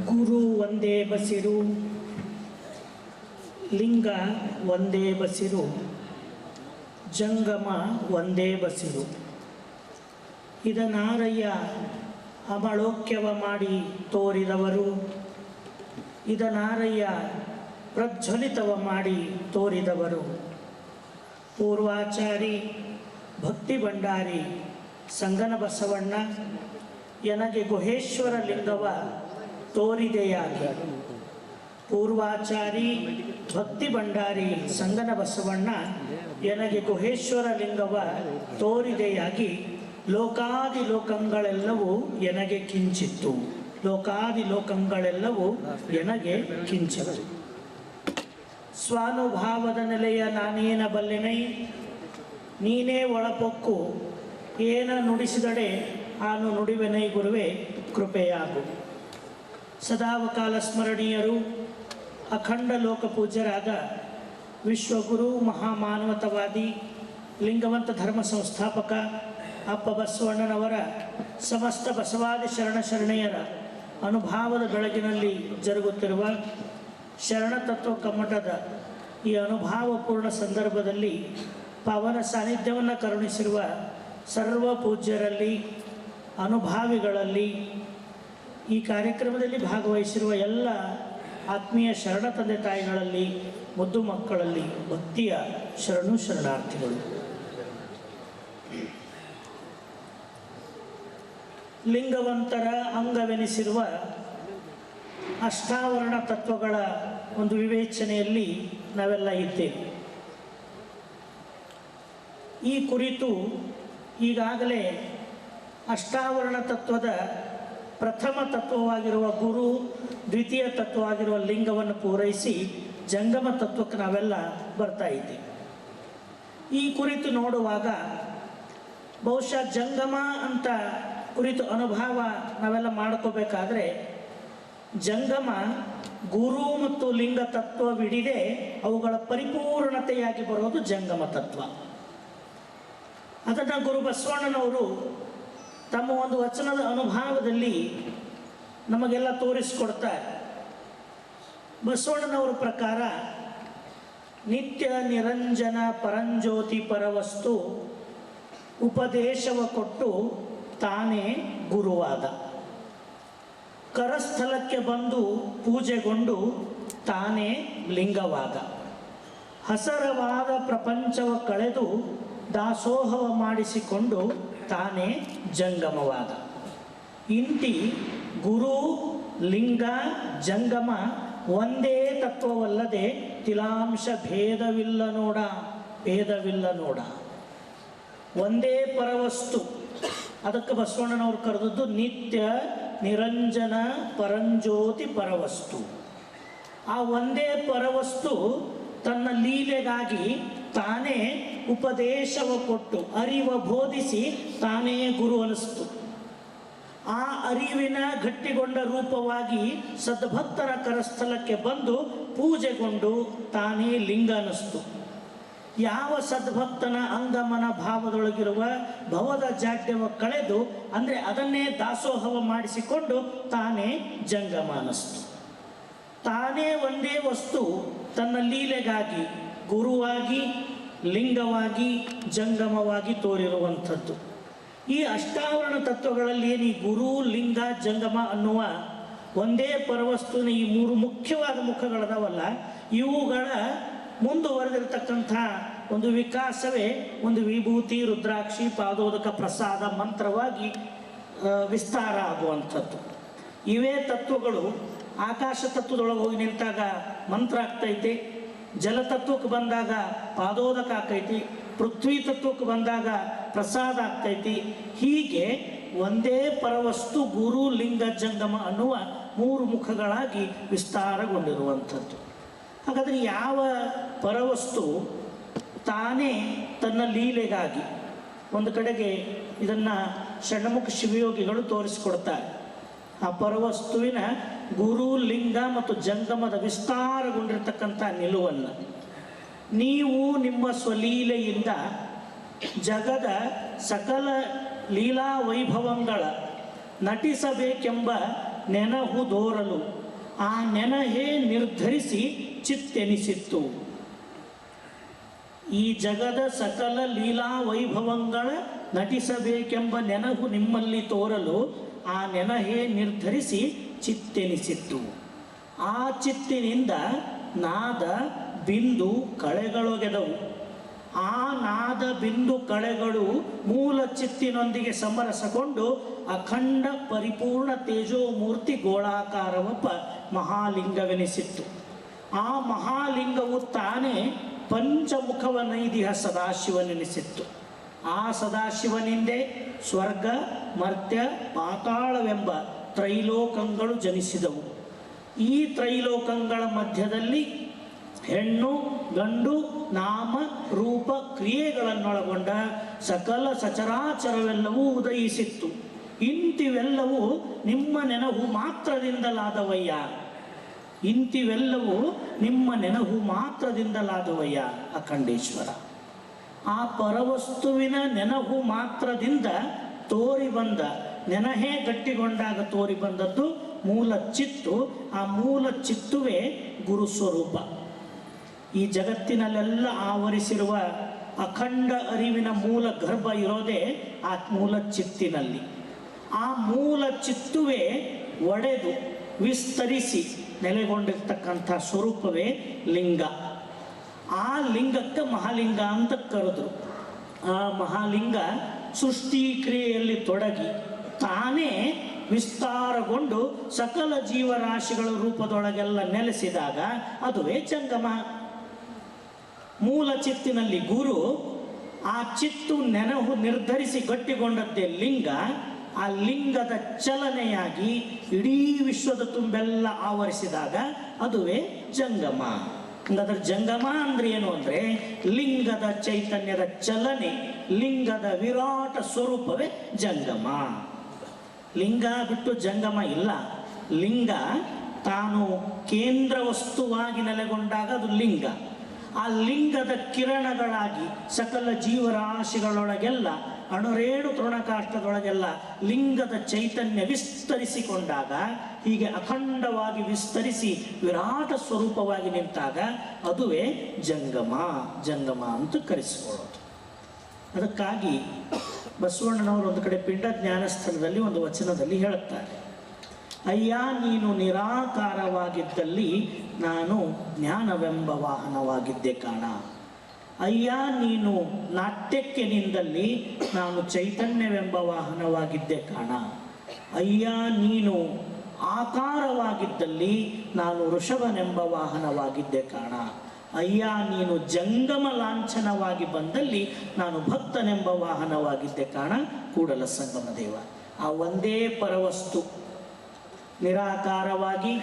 ಗುರು ಒಂದೇ ಬಸಿರು, ಲಿಂಗ ಒಂದೇ ಬಸಿರು, ಜಂಗಮ ಒಂದೇ ಬಸಿರು. ಇದನಾರಯ್ಯ ಅಮಳೋಕ್ಯವ ಮಾಡಿ ತೋರಿದವರು, ಇದನಾರಯ್ಯ ಪ್ರಜ್ವಲಿತವ ಮಾಡಿ ತೋರಿದವರು. ಪೂರ್ವಾಚಾರಿ ಭಕ್ತಿ ಭಂಡಾರಿ ಸಂಗನ ಬಸವಣ್ಣ ಎನಗೆ ಗುಹೇಶ್ವರ ಲಿಂಗವ ತೋರಿದೆಯಾಗಿ. ಪೂರ್ವಾಚಾರಿ ಭಕ್ತಿ ಭಂಡಾರಿ ಸಂಗನ ಬಸವಣ್ಣ ಎನಗೆ ಗುಹೇಶ್ವರ ಲಿಂಗವ ತೋರಿದೆಯಾಗಿ. ಲೋಕಾದಿ ಲೋಕಗಳೆಲ್ಲವೂ ಎನಗೆ ಕಿಂಚಿತ್ತು, ಲೋಕಾದಿ ಲೋಕಗಳೆಲ್ಲವೂ ಎನಗೆ ಕಿಂಚಿತ್ತು. ಸ್ವಾನುಭಾವದ ನೆಲೆಯ ನಾನೇನ ಬಲ್ಲೆನೈ, ನೀನೇ ಒಳಪೊಕ್ಕು ಏನ ನುಡಿಸಿದಡೆ ಆನು ನುಡಿವೆನೈ ಗುರುವೆ ಕೃಪೆಯಾಗು. ಸದಾವಕಾಲ ಸ್ಮರಣೀಯರು ಅಖಂಡ ಲೋಕಪೂಜ್ಯರಾದ ವಿಶ್ವಗುರು ಮಹಾಮಾನವತವಾದಿ ಲಿಂಗವಂತ ಧರ್ಮ ಸಂಸ್ಥಾಪಕ ಅಪ್ಪ ಬಸವಣ್ಣನವರ ಸಮಸ್ತ ಬಸವಾದಿ ಶರಣಶರಣೆಯರ ಅನುಭಾವದ ಬೆಳಗಿನಲ್ಲಿ ಜರುಗುತ್ತಿರುವ ಶರಣತತ್ವ ಕಮ್ಮಟದ ಈ ಅನುಭಾವಪೂರ್ಣ ಸಂದರ್ಭದಲ್ಲಿ ಪವನ ಸಾನ್ನಿಧ್ಯವನ್ನು ಕರುಣಿಸಿರುವ ಸರ್ವ ಪೂಜ್ಯರಲ್ಲಿ, ಅನುಭಾವಿಗಳಲ್ಲಿ, ಈ ಕಾರ್ಯಕ್ರಮದಲ್ಲಿ ಭಾಗವಹಿಸಿರುವ ಎಲ್ಲ ಆತ್ಮೀಯ ಶರಣ ತಂದೆ ತಾಯಿಗಳಲ್ಲಿ, ಮುದ್ದು ಮಕ್ಕಳಲ್ಲಿ ಭಕ್ತಿಯ ಶರಣು ಶರಣಾರ್ಥಿಗಳು. ಲಿಂಗವಂತರ ಅಂಗವೆನಿಸಿರುವ ಅಷ್ಟಾವರಣ ತತ್ವಗಳ ಒಂದು ವಿವೇಚನೆಯಲ್ಲಿ ನಾವೆಲ್ಲ ಇದ್ದೇವೆ. ಈ ಕುರಿತು ಈಗಾಗಲೇ ಅಷ್ಟಾವರಣ ತತ್ವದ ಪ್ರಥಮ ತತ್ವವಾಗಿರುವ ಗುರು, ದ್ವಿತೀಯ ತತ್ವವಾಗಿರುವ ಲಿಂಗವನ್ನು ಪೂರೈಸಿ ಜಂಗಮ ತತ್ವಕ್ಕೆ ನಾವೆಲ್ಲ ಬರ್ತಾ ಇದ್ದೀವಿ. ಈ ಕುರಿತು ನೋಡುವಾಗ ಬಹುಶಃ ಜಂಗಮ ಅಂತ ಕುರಿತು ಅನುಭವ ನಾವೆಲ್ಲ ಮಾಡ್ಕೋಬೇಕಾದ್ರೆ, ಜಂಗಮ ಗುರು ಮತ್ತು ಲಿಂಗ ತತ್ವವಿಡಿದೆ ಅವುಗಳ ಪರಿಪೂರ್ಣತೆಯಾಗಿ ಬರೋದು ಜಂಗಮ ತತ್ವ. ಅದನ್ನು ಗುರು ಬಸವಣ್ಣನವರು ತಮ್ಮ ಒಂದು ವಚನದ ಅನುಭವದಲ್ಲಿ ನಮಗೆಲ್ಲ ತೋರಿಸಿಕೊಡ್ತಾರೆ. ಬಸವಣ್ಣನವರ ಪ್ರಕಾರ ನಿತ್ಯ ನಿರಂಜನ ಪರಂಜ್ಯೋತಿ ಪರವಸ್ತು ಉಪದೇಶವ ಕೊಟ್ಟು ತಾನೇ ಗುರುವಾದ. ಕರಸ್ಥಲಕ್ಕೆ ಬಂದು ಪೂಜೆಗೊಂಡು ತಾನೇ ಲಿಂಗವಾದ. ಹಸರವಾದ ಪ್ರಪಂಚವ ಕಳೆದು ದಾಸೋಹವ ಮಾಡಿಸಿಕೊಂಡು ತಾನೇ ಜಂಗಮವಾದ. ಇಂತಿ ಗುರು, ಲಿಂಗ, ಜಂಗಮ ಒಂದೇ ತತ್ವವಲ್ಲದೆ ತಿಲಾಂಶ ಭೇದವಿಲ್ಲ ನೋಡ, ಭೇದವಿಲ್ಲ ನೋಡ. ಒಂದೇ ಪರವಸ್ತು. ಅದಕ್ಕೆ ಬಸವಣ್ಣನವರು ಕರೆದದ್ದು ನಿತ್ಯ ನಿರಂಜನ ಪರಂಜ್ಯೋತಿ ಪರವಸ್ತು. ಆ ಒಂದೇ ಪರವಸ್ತು ತನ್ನ ಲೀಲೆಗಾಗಿ ತಾನೇ ಉಪದೇಶವ ಕೊಟ್ಟು ಅರಿವ ಬೋಧಿಸಿ ತಾನೇ ಗುರು ಅನಿಸ್ತು. ಆ ಅರಿವಿನ ಗಟ್ಟಿಗೊಂಡ ರೂಪವಾಗಿ ಸದ್ಭಕ್ತರ ಕರಸ್ಥಲಕ್ಕೆ ಬಂದು ಪೂಜೆಗೊಂಡು ತಾನೇ ಲಿಂಗ ಅನಿಸ್ತು. ಯಾವ ಸದ್ಭಕ್ತನ ಅಂಗಮನ ಭಾವದೊಳಗಿರುವ ಭವದ ಜಾಡ್ಯವ ಕಳೆದು, ಅಂದರೆ ಅದನ್ನೇ ದಾಸೋಹವ ಮಾಡಿಸಿಕೊಂಡು ತಾನೇ ಜಂಗಮ ಅನಿಸ್ತು. ತಾನೇ ಒಂದೇ ವಸ್ತು ತನ್ನ ಲೀಲೆಗಾಗಿ ಗುರುವಾಗಿ, ಲಿಂಗವಾಗಿ, ಜಂಗಮವಾಗಿ ತೋರಿರುವಂಥದ್ದು. ಈ ಅಷ್ಟಾವರಣ ತತ್ವಗಳಲ್ಲಿ ಏನು ಈ ಗುರು, ಲಿಂಗ, ಜಂಗಮ ಅನ್ನುವ ಒಂದೇ ಪರವಸ್ತುವಿನ ಈ ಮೂರು ಮುಖ್ಯವಾದ ಮುಖಗಳದಾವಲ್ಲ, ಇವುಗಳ ಮುಂದುವರೆದಿರತಕ್ಕಂಥ ಒಂದು ವಿಕಾಸವೇ ಒಂದು ವಿಭೂತಿ, ರುದ್ರಾಕ್ಷಿ, ಪಾದೋದಕ, ಪ್ರಸಾದ ಮಂತ್ರವಾಗಿ ವಿಸ್ತಾರ ಆಗುವಂಥದ್ದು. ಇವೇ ತತ್ವಗಳು ಆಕಾಶ ತತ್ವದೊಳಗೆ ಹೋಗಿ ನಿಂತಾಗ ಮಂತ್ರ ಆಗ್ತೈತೆ, ಜಲತತ್ವಕ್ಕೆ ಬಂದಾಗ ಪಾದೋದಕ ಆಕೈತಿ, ಪೃಥ್ವಿ ತತ್ವಕ್ಕೆ ಬಂದಾಗ ಪ್ರಸಾದ ಆಗ್ತೈತಿ. ಹೀಗೆ ಒಂದೇ ಪರವಸ್ತು ಗುರು, ಲಿಂಗ, ಜಂಗಮ ಅನ್ನುವ ಮೂರು ಮುಖಗಳಾಗಿ ವಿಸ್ತಾರಗೊಂಡಿರುವಂಥದ್ದು. ಹಾಗಾದರೆ ಯಾವ ಪರವಸ್ತು ತಾನೇ ತನ್ನ ಲೀಲೆಗಾಗಿ, ಒಂದು ಕಡೆಗೆ ಇದನ್ನು ಷಣ್ಮುಖ ಶಿವಯೋಗಿಗಳು ತೋರಿಸಿಕೊಡ್ತಾರೆ. ಆ ಪರವಸ್ತುವಿನ ಗುರು, ಲಿಂಗ ಮತ್ತು ಜಂಗಮದ ವಿಸ್ತಾರಗೊಂಡಿರ್ತಕ್ಕಂಥ ನಿಲುವನ್ನು ನೀವು ನಿಮ್ಮ ಸ್ವಲೀಲೆಯಿಂದ ಜಗದ ಸಕಲ ಲೀಲಾ ವೈಭವಂಗಳ ನಟಿಸಬೇಕೆಂಬ ನೆನಹುದೋರಲು ಆ ನೆನಹೇ ನಿರ್ಧರಿಸಿ ಚಿತ್ತೆನಿಸಿತ್ತು. ಈ ಜಗದ ಸಕಲ ಲೀಲಾ ವೈಭವಂಗಳ ನಟಿಸಬೇಕೆಂಬ ನೆನಹು ನಿಮ್ಮಲ್ಲಿ ತೋರಲು ಆ ನೆನಹೇ ನಿರ್ಧರಿಸಿ ಚಿತ್ತೆನಿಸಿತ್ತು. ಆ ಚಿತ್ತಿನಿಂದ ನಾದ ಬಿಂದು ಕಳೆಗಳೊಗೆದವು. ಆ ನಾದ ಬಿಂದು ಕಳೆಗಳು ಮೂಲ ಚಿತ್ತಿನೊಂದಿಗೆ ಸಮರಸಗೊಂಡು ಅಖಂಡ ಪರಿಪೂರ್ಣ ತೇಜೋಮೂರ್ತಿ ಗೋಳಾಕಾರವೊಬ್ಬ ಮಹಾಲಿಂಗವೆನಿಸಿತ್ತು. ಆ ಮಹಾಲಿಂಗವು ತಾನೇ ಪಂಚಮುಖವನೈದಿಹ ಸದಾಶಿವನೆನಿಸಿತ್ತು. ಆ ಸದಾಶಿವನಿಂದೇ ಸ್ವರ್ಗ ಮರ್ತ್ಯ ಪಾತಾಳವೆಂಬ ತ್ರೈಲೋಕಗಳು ಜನಿಸಿದವು. ಈ ತ್ರೈಲೋಕಗಳ ಮಧ್ಯದಲ್ಲಿ ಹೆಣ್ಣು ಗಂಡು ನಾಮ ರೂಪ ಕ್ರಿಯೆಗಳನ್ನೊಳಗೊಂಡ ಸಕಲ ಸಚರಾಚರವೆಲ್ಲವೂ ಉದಯಿಸಿತ್ತು. ಇಂತಿವೆಲ್ಲವೂ ನಿಮ್ಮ ನೆನಹು ಮಾತ್ರದಿಂದಲಾದವಯ್ಯ. ಇಂತಿವೆಲ್ಲವೂ ನಿಮ್ಮ ನೆನಹು ಮಾತ್ರದಿಂದಲಾದವಯ್ಯ ಅಖಂಡೇಶ್ವರ. ಆ ಪರವಸ್ತುವಿನ ನೆನಹು ಮಾತ್ರದಿಂದ ತೋರಿ ಬಂದ ನೆನಹೇ ಗಟ್ಟಿಗೊಂಡಾಗ ತೋರಿ ಬಂದದ್ದು ಮೂಲ ಚಿತ್ತು. ಆ ಮೂಲ ಚಿತ್ತುವೇ ಗುರುಸ್ವರೂಪ. ಈ ಜಗತ್ತಿನಲ್ಲೆಲ್ಲ ಆವರಿಸಿರುವ ಅಖಂಡ ಅರಿವಿನ ಮೂಲ ಗರ್ಭ ಇರೋದೇ ಆ ಮೂಲ ಚಿತ್ತಿನಲ್ಲಿ. ಆ ಮೂಲ ಚಿತ್ತುವೇ ಒಡೆದು ವಿಸ್ತರಿಸಿ ನೆಲೆಗೊಂಡಿರ್ತಕ್ಕಂಥ ಸ್ವರೂಪವೇ ಲಿಂಗ. ಆ ಲಿಂಗಕ್ಕೆ ಮಹಾಲಿಂಗ ಅಂತ ಕರೆದ್ರು. ಆ ಮಹಾಲಿಂಗ ಸೃಷ್ಟಿ ಕ್ರಿಯೆಯಲ್ಲಿ ತೊಡಗಿ ತಾನೇ ವಿಸ್ತಾರಗೊಂಡು ಸಕಲ ಜೀವರಾಶಿಗಳ ರೂಪದೊಳಗೆಲ್ಲ ನೆಲೆಸಿದಾಗ ಅದುವೇ ಜಂಗಮ. ಮೂಲ ಚಿತ್ತಿನಲ್ಲಿ ಗುರು, ಆ ಚಿತ್ತು ನೆನಹು ನಿರ್ಧರಿಸಿ ಗಟ್ಟಿಗೊಂಡದ್ದೇ ಲಿಂಗ. ಆ ಲಿಂಗದ ಚಲನೆಯಾಗಿ ಇಡೀ ವಿಶ್ವದ ತುಂಬೆಲ್ಲ ಆವರಿಸಿದಾಗ ಅದುವೇ ಜಂಗಮ. ಹಂಗಾದ್ರೆ ಜಂಗಮ ಅಂದ್ರೆ ಏನು ಅಂದ್ರೆ ಲಿಂಗದ ಚೈತನ್ಯದ ಚಲನೆ, ಲಿಂಗದ ವಿರಾಟ ಸ್ವರೂಪವೇ ಜಂಗಮ. ಲಿಂಗ ಬಿಟ್ಟು ಜಂಗಮ ಇಲ್ಲ. ಲಿಂಗ ತಾನು ಕೇಂದ್ರ ವಸ್ತುವಾಗಿ ನೆಲೆಗೊಂಡಾಗ ಅದು ಲಿಂಗ. ಆ ಲಿಂಗದ ಕಿರಣಗಳಾಗಿ ಸಕಲ ಜೀವರಾಶಿಗಳೊಳಗೆಲ್ಲ ಅಣುರೇಣು ತೃಣಕಾಷ್ಟದೊಳಗೆಲ್ಲ ಲಿಂಗದ ಚೈತನ್ಯ ವಿಸ್ತರಿಸಿಕೊಂಡಾಗ, ಹೀಗೆ ಅಖಂಡವಾಗಿ ವಿಸ್ತರಿಸಿ ವಿರಾಟ ಸ್ವರೂಪವಾಗಿ ನಿಂತಾಗ ಅದುವೇ ಜಂಗಮ. ಜಂಗಮ ಅಂತ ಕರೆಸಿಕೊಳ್ಳೋದು. ಅದಕ್ಕಾಗಿ ಬಸವಣ್ಣನವರು ಒಂದು ಕಡೆ ಪಿಂಡ ಜ್ಞಾನಸ್ಥಳದಲ್ಲಿ ಒಂದು ವಚನದಲ್ಲಿ ಹೇಳುತ್ತಾರೆ, ಅಯ್ಯ ನೀನು ನಿರಾಕಾರವಾಗಿದ್ದಲ್ಲಿ ನಾನು ಜ್ಞಾನವೆಂಬ ವಾಹನವಾಗಿದ್ದೆ ಕಾಣ. ಅಯ್ಯ ನೀನು ನಾಟ್ಯಕ್ಕೆ ನಿಂದಲ್ಲಿ ನಾನು ಚೈತನ್ಯವೆಂಬ ವಾಹನವಾಗಿದ್ದೆ ಕಾಣ. ಅಯ್ಯ ನೀನು ಆಕಾರವಾಗಿದ್ದಲ್ಲಿ ನಾನು ಋಷಭನೆಂಬ ವಾಹನವಾಗಿದ್ದೆ ಕಾಣ. ಅಯ್ಯ ನೀನು ಜಂಗಮ ಲಾಂಛನವಾಗಿ ಬಂದಲ್ಲಿ ನಾನು ಭಕ್ತನೆಂಬ ವಾಹನವಾಗಿದ್ದೆ ಕಾಣ ಕೂಡಲ ಸಂಗಮ ದೇವ. ಆ ಒಂದೇ ಪರವಸ್ತು ನಿರಾಕಾರವಾಗಿ,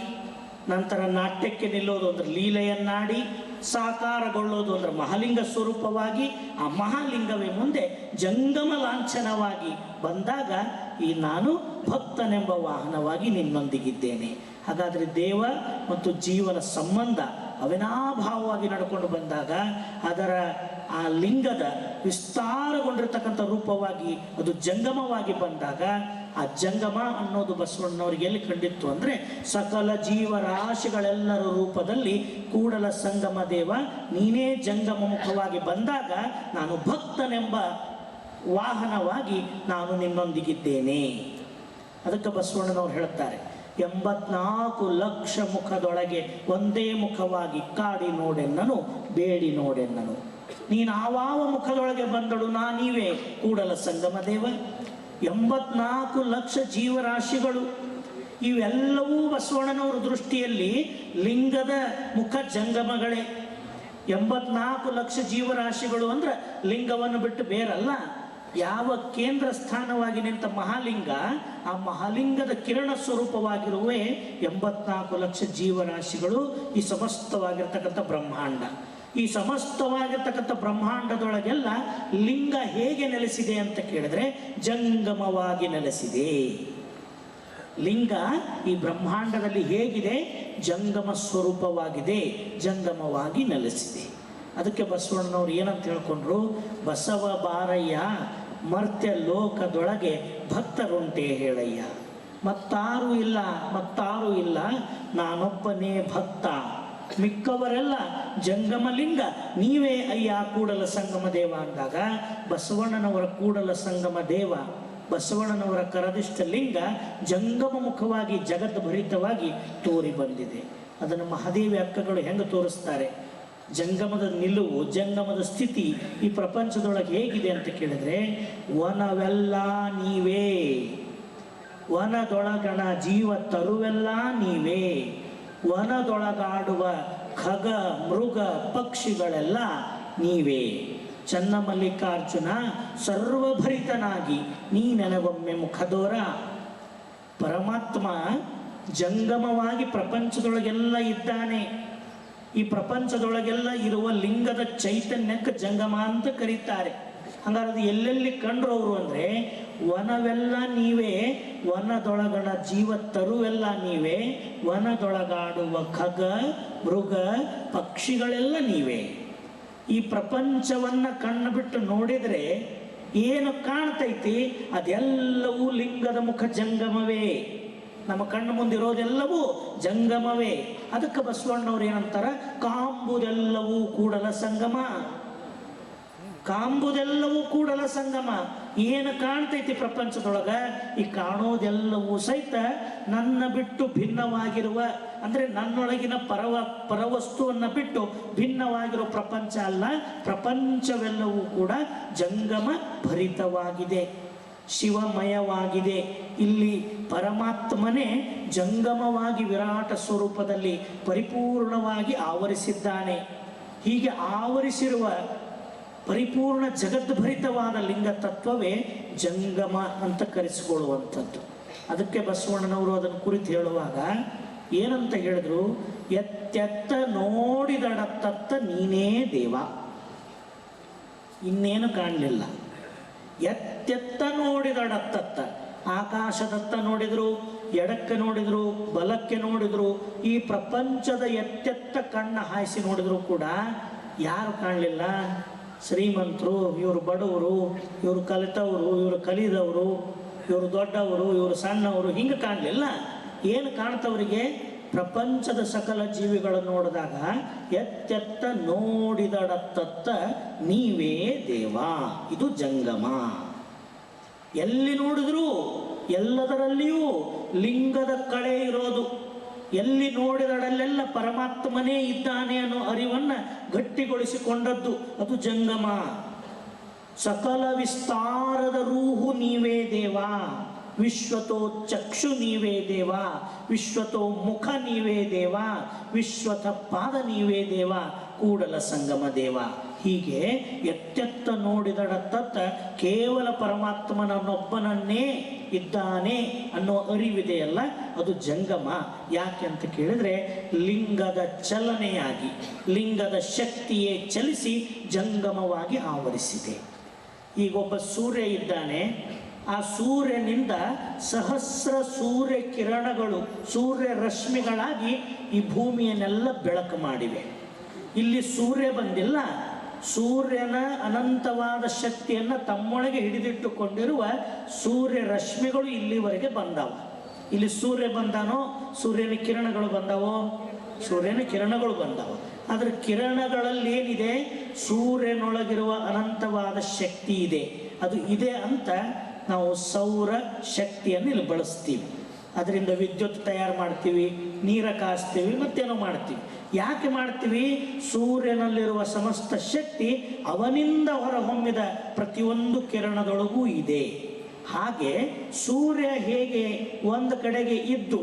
ನಂತರ ನಾಟ್ಯಕ್ಕೆ ನಿಲ್ಲೋದು ಅಂದ್ರೆ ಲೀಲೆಯನ್ನಾಡಿ, ಸಾಕಾರಗೊಳ್ಳೋದು ಅಂದ್ರೆ ಮಹಾಲಿಂಗ ಸ್ವರೂಪವಾಗಿ, ಆ ಮಹಾಲಿಂಗವೇ ಮುಂದೆ ಜಂಗಮ ಲಾಂಛನವಾಗಿ ಬಂದಾಗ ಈ ನಾನು ಭಕ್ತನೆಂಬ ವಾಹನವಾಗಿ ನಿನ್ನೊಂದಿಗಿದ್ದೇನೆ. ಹಾಗಾದರೆ ದೇವ ಮತ್ತು ಜೀವನ ಸಂಬಂಧ ಅವಿನಾಭಾವವಾಗಿ ನಡ್ಕೊಂಡು ಬಂದಾಗ ಅದರ ಆ ಲಿಂಗದ ವಿಸ್ತಾರಗೊಂಡಿರ್ತಕ್ಕಂಥ ರೂಪವಾಗಿ ಅದು ಜಂಗಮವಾಗಿ ಬಂದಾಗ, ಆ ಜಂಗಮ ಅನ್ನೋದು ಬಸವಣ್ಣನವ್ರಿಗೆ ಎಲ್ಲಿ ಕಂಡಿತ್ತು ಅಂದರೆ ಸಕಲ ಜೀವರಾಶಿಗಳೆಲ್ಲರ ರೂಪದಲ್ಲಿ ಕೂಡಲ ಸಂಗಮ ದೇವ ನೀನೇ ಜಂಗಮ ಮುಖವಾಗಿ ಬಂದಾಗ ನಾನು ಭಕ್ತನೆಂಬ ವಾಹನವಾಗಿ ನಾನು ನಿನ್ನೊಂದಿಗಿದ್ದೇನೆ. ಅದಕ್ಕೆ ಬಸವಣ್ಣನವ್ರು ಹೇಳುತ್ತಾರೆ, 84 ಲಕ್ಷ ಮುಖದೊಳಗೆ ಒಂದೇ ಮುಖವಾಗಿ ಕಾಡಿ ನೋಡೆನ್ನನು ಬೇಡಿ ನೋಡೆನ್ನನು. ನೀನು ಆವಾವ ಮುಖದೊಳಗೆ ಬಂದಳು ನೀವೇ ಕೂಡಲ ಸಂಗಮ ದೇವ. 84 ಲಕ್ಷ ಜೀವರಾಶಿಗಳು ಇವೆಲ್ಲವೂ ಬಸವಣ್ಣನವರ ದೃಷ್ಟಿಯಲ್ಲಿ ಲಿಂಗದ ಮುಖ ಜಂಗಮಗಳೇ. 84 ಲಕ್ಷ ಜೀವರಾಶಿಗಳು ಅಂದ್ರೆ ಲಿಂಗವನ್ನು ಬಿಟ್ಟು ಬೇರಲ್ಲ. ಯಾವ ಕೇಂದ್ರ ಸ್ಥಾನವಾಗಿ ನಿಂತ ಮಹಾಲಿಂಗ, ಆ ಮಹಾಲಿಂಗದ ಕಿರಣ ಸ್ವರೂಪವಾಗಿರುವೇ 84 ಲಕ್ಷ ಜೀವರಾಶಿಗಳು ಈ ಸಮಸ್ತವಾಗಿರ್ತಕ್ಕಂಥ ಬ್ರಹ್ಮಾಂಡ. ಈ ಸಮಸ್ತವಾಗಿರ್ತಕ್ಕಂಥ ಬ್ರಹ್ಮಾಂಡದೊಳಗೆಲ್ಲ ಲಿಂಗ ಹೇಗೆ ನೆಲೆಸಿದೆ ಅಂತ ಕೇಳಿದ್ರೆ ಜಂಗಮವಾಗಿ ನೆಲೆಸಿದೆ. ಲಿಂಗ ಈ ಬ್ರಹ್ಮಾಂಡದಲ್ಲಿ ಹೇಗಿದೆ? ಜಂಗಮ ಸ್ವರೂಪವಾಗಿದೆ, ಜಂಗಮವಾಗಿ ನೆಲೆಸಿದೆ. ಅದಕ್ಕೆ ಬಸವಣ್ಣನವ್ರು ಏನಂತ ಹೇಳ್ಕೊಂಡ್ರು, ಬಸವ ಬಾರಯ್ಯ ಮರ್ತ್ಯ ಲೋಕದೊಳಗೆ ಭಕ್ತರುಂಟೆ ಹೇಳಯ್ಯ. ಮತ್ತಾರೂ ಇಲ್ಲ, ನಾನೊಬ್ಬನೇ ಭಕ್ತ, ಮಿಕ್ಕವರೆಲ್ಲ ಜಂಗಮಲಿಂಗ, ನೀವೇ ಅಯ್ಯ ಕೂಡಲ ಸಂಗಮ ದೇವ ಅಂದಾಗ ಬಸವಣ್ಣನವರ ಕೂಡಲ ಸಂಗಮ ದೇವ, ಬಸವಣ್ಣನವರ ಕರದಿಷ್ಟ ಲಿಂಗ ಜಂಗಮ ಮುಖವಾಗಿ ಜಗದ್ಭರಿತವಾಗಿ ತೋರಿ ಬಂದಿದೆ. ಅದನ್ನು ಮಹಾದೇವಿ ಅಕ್ಕಗಳು ಹೆಂಗೆ ತೋರಿಸ್ತಾರೆ, ಜಂಗಮದ ನಿಲುವು, ಜಂಗಮದ ಸ್ಥಿತಿ ಈ ಪ್ರಪಂಚದೊಳಗೆ ಹೇಗಿದೆ ಅಂತ ಕೇಳಿದ್ರೆ, ವನವೆಲ್ಲ ನೀವೇ, ವನದೊಳಗಣ ಜೀವ ತರುವೆಲ್ಲ ನೀವೇ, ವನದೊಳಗಾಡುವ ಖಗ ಮೃಗ ಪಕ್ಷಿಗಳೆಲ್ಲ ನೀವೇ. ಚನ್ನಮಲ್ಲಿಕಾರ್ಜುನ ಸರ್ವಭರಿತನಾಗಿ ನೀ ನನಗೊಮ್ಮೆ ಮುಖದೋರ. ಪರಮಾತ್ಮ ಜಂಗಮವಾಗಿ ಪ್ರಪಂಚದೊಳಗೆಲ್ಲ ಇದ್ದಾನೆ. ಈ ಪ್ರಪಂಚದೊಳಗೆಲ್ಲ ಇರುವ ಲಿಂಗದ ಚೈತನ್ಯಕ್ಕೆ ಜಂಗಮ ಅಂತ ಕರೀತಾರೆ. ಹಂಗಾರೆ ಅದು ಎಲ್ಲೆಲ್ಲಿ ಕಂಡ್ರು ಅವರು ಅಂದರೆ, ವನವೆಲ್ಲ ನೀವೇ, ವನದೊಳಗಣ ಜೀವ ತರುವೆಲ್ಲ ನೀವೇ, ವನದೊಳಗಾಡುವ ಖಗ ಮೃಗ ಪಕ್ಷಿಗಳೆಲ್ಲ ನೀವೇ. ಈ ಪ್ರಪಂಚವನ್ನ ಕಣ್ಣು ಬಿಟ್ಟು ನೋಡಿದರೆ ಏನು ಕಾಣ್ತೈತಿ, ಅದೆಲ್ಲವೂ ಲಿಂಗದ ಮುಖ ಜಂಗಮವೇ. ನಮ್ಮ ಕಣ್ಣು ಮುಂದಿರೋದೆಲ್ಲವೂ ಜಂಗಮವೇ. ಅದಕ್ಕೆ ಬಸವಣ್ಣವ್ರು ಏನಂತಾರ, ಕಾಂಬುದೆಲ್ಲವೂ ಕೂಡಲ ಸಂಗಮ, ಕಾಂಬುದೆಲ್ಲವೂ ಕೂಡಲ ಸಂಗಮ. ಏನು ಕಾಣ್ತೈತಿ ಪ್ರಪಂಚದೊಳಗ, ಈ ಕಾಣೋದೆಲ್ಲವೂ ಸಹಿತ ನನ್ನ ಬಿಟ್ಟು ಭಿನ್ನವಾಗಿರುವ, ಅಂದ್ರೆ ನನ್ನೊಳಗಿನ ಪರವಸ್ತುವನ್ನು ಬಿಟ್ಟು ಭಿನ್ನವಾಗಿರೋ ಪ್ರಪಂಚ ಅಲ್ಲ, ಪ್ರಪಂಚವೆಲ್ಲವೂ ಕೂಡ ಜಂಗಮ ಭರಿತವಾಗಿದೆ, ಶಿವಮಯವಾಗಿದೆ. ಇಲ್ಲಿ ಪರಮಾತ್ಮನೇ ಜಂಗಮವಾಗಿ ವಿರಾಟ ಸ್ವರೂಪದಲ್ಲಿ ಪರಿಪೂರ್ಣವಾಗಿ ಆವರಿಸಿದ್ದಾನೆ. ಹೀಗೆ ಆವರಿಸಿರುವ ಪರಿಪೂರ್ಣ ಜಗದ್ಭರಿತವಾದ ಲಿಂಗ ತತ್ವವೇ ಜಂಗಮ ಅಂತ ಕರೆಸಿಕೊಳ್ಳುವಂಥದ್ದು. ಅದಕ್ಕೆ ಬಸವಣ್ಣನವರು ಅದನ್ನು ಕುರಿತು ಹೇಳುವಾಗ ಏನಂತ ಹೇಳಿದ್ರು, ಎತ್ತೆತ್ತ ನೋಡಿದಡತ್ತತ್ತ ನೀನೇ ದೇವ. ಇನ್ನೇನು ಕಾಣಲಿಲ್ಲ. ಎತ್ತೆತ್ತ ನೋಡಿದಡತ್ತತ್ತ, ಆಕಾಶದತ್ತ ನೋಡಿದ್ರು, ಎಡಕ್ಕೆ ನೋಡಿದ್ರು, ಬಲಕ್ಕೆ ನೋಡಿದ್ರು, ಈ ಪ್ರಪಂಚದ ಎತ್ತೆತ್ತ ಕಣ್ಣ ಹಾಯಿಸಿ ನೋಡಿದ್ರು ಕೂಡ ಯಾರು ಕಾಣಲಿಲ್ಲ. ಶ್ರೀಮಂತರು, ಇವರು ಬಡವರು, ಇವರು ಕಲಿತವರು, ಇವರು ಕಲಿದವರು, ಇವರು ದೊಡ್ಡವರು, ಇವರು ಸಣ್ಣವರು, ಹಿಂಗೆ ಕಾಣಲಿಲ್ಲ. ಏನು ಕಾಣ್ತವರಿಗೆ, ಪ್ರಪಂಚದ ಸಕಲ ಜೀವಿಗಳನ್ನು ನೋಡಿದಾಗ ಎತ್ತೆತ್ತ ನೋಡಿದಡತ್ತತ್ತ ನೀವೇ ದೇವ. ಇದು ಜಂಗಮ. ಎಲ್ಲಿ ನೋಡಿದ್ರು ಎಲ್ಲದರಲ್ಲಿಯೂ ಲಿಂಗದ ಕಳೆ ಇರೋದು. ಎಲ್ಲಿ ನೋಡಿದಡಲ್ಲೆಲ್ಲ ಪರಮಾತ್ಮನೇ ಇದ್ದಾನೆ ಅನ್ನೋ ಅರಿವನ್ನ ಗಟ್ಟಿಗೊಳಿಸಿಕೊಂಡದ್ದು ಅದು ಜಂಗಮ. ಸಕಲ ವಿಸ್ತಾರದ ರೂಹು ನೀವೇ ದೇವ, ವಿಶ್ವತೋ ಚಕ್ಷು ನೀವೇ ದೇವ, ವಿಶ್ವತೋ ಮುಖ ನೀವೇ ದೇವ, ವಿಶ್ವತ ಪಾದ ನೀವೇ ದೇವ, ಕೂಡಲ ಸಂಗಮ ದೇವ. ಹೀಗೆ ಎತ್ತೆತ್ತ ನೋಡಿದಡತ್ತ ಕೇವಲ ಪರಮಾತ್ಮನನ್ನೊಬ್ಬನನ್ನೇ ಇದ್ದಾನೆ ಅನ್ನೋ ಅರಿವಿದೆಯಲ್ಲ, ಅದು ಜಂಗಮ. ಯಾಕೆ ಅಂತ ಕೇಳಿದ್ರೆ, ಲಿಂಗದ ಚಲನೆಯಾಗಿ, ಲಿಂಗದ ಶಕ್ತಿಯೇ ಚಲಿಸಿ ಜಂಗಮವಾಗಿ ಆವರಿಸಿದೆ. ಈಗೊಬ್ಬ ಸೂರ್ಯ ಇದ್ದಾನೆ, ಆ ಸೂರ್ಯನಿಂದ ಸಹಸ್ರ ಸೂರ್ಯ ಕಿರಣಗಳು, ಸೂರ್ಯ ರಶ್ಮಿಗಳಾಗಿ ಈ ಭೂಮಿಯನ್ನೆಲ್ಲ ಬೆಳಕು ಮಾಡಿವೆ. ಇಲ್ಲಿ ಸೂರ್ಯ ಬಂದಿಲ್ಲ, ಸೂರ್ಯನ ಅನಂತವಾದ ಶಕ್ತಿಯನ್ನು ತಮ್ಮೊಳಗೆ ಹಿಡಿದಿಟ್ಟುಕೊಂಡಿರುವ ಸೂರ್ಯ ರಶ್ಮಿಗಳು ಇಲ್ಲಿವರೆಗೆ ಬಂದಾವ. ಇಲ್ಲಿ ಸೂರ್ಯ ಬಂದಾನೋ, ಸೂರ್ಯನ ಕಿರಣಗಳು ಬಂದಾವೋ, ಸೂರ್ಯನ ಕಿರಣಗಳು ಬಂದಾವ. ಅದರ ಕಿರಣಗಳಲ್ಲಿ ಏನಿದೆ, ಸೂರ್ಯನೊಳಗಿರುವ ಅನಂತವಾದ ಶಕ್ತಿ ಇದೆ. ಅದು ಇದೆ ಅಂತ ನಾವು ಸೌರ ಶಕ್ತಿಯನ್ನು ಇಲ್ಲಿ ಬಳಸ್ತೀವಿ. ಅದರಿಂದ ವಿದ್ಯುತ್ ತಯಾರು ಮಾಡ್ತೀವಿ, ನೀರ ಕಾಸ್ತೀವಿ, ಮತ್ತೇನೋ ಮಾಡ್ತೀವಿ. ಯಾಕೆ ಮಾಡ್ತೀವಿ? ಸೂರ್ಯನಲ್ಲಿರುವ ಸಮಸ್ತ ಶಕ್ತಿ ಅವನಿಂದ ಹೊರಹೊಮ್ಮಿದ ಪ್ರತಿಯೊಂದು ಕಿರಣದೊಳಗೂ ಇದೆ. ಹಾಗೆ ಸೂರ್ಯ ಹೇಗೆ ಒಂದು ಕಡೆಗೆ ಇದ್ದು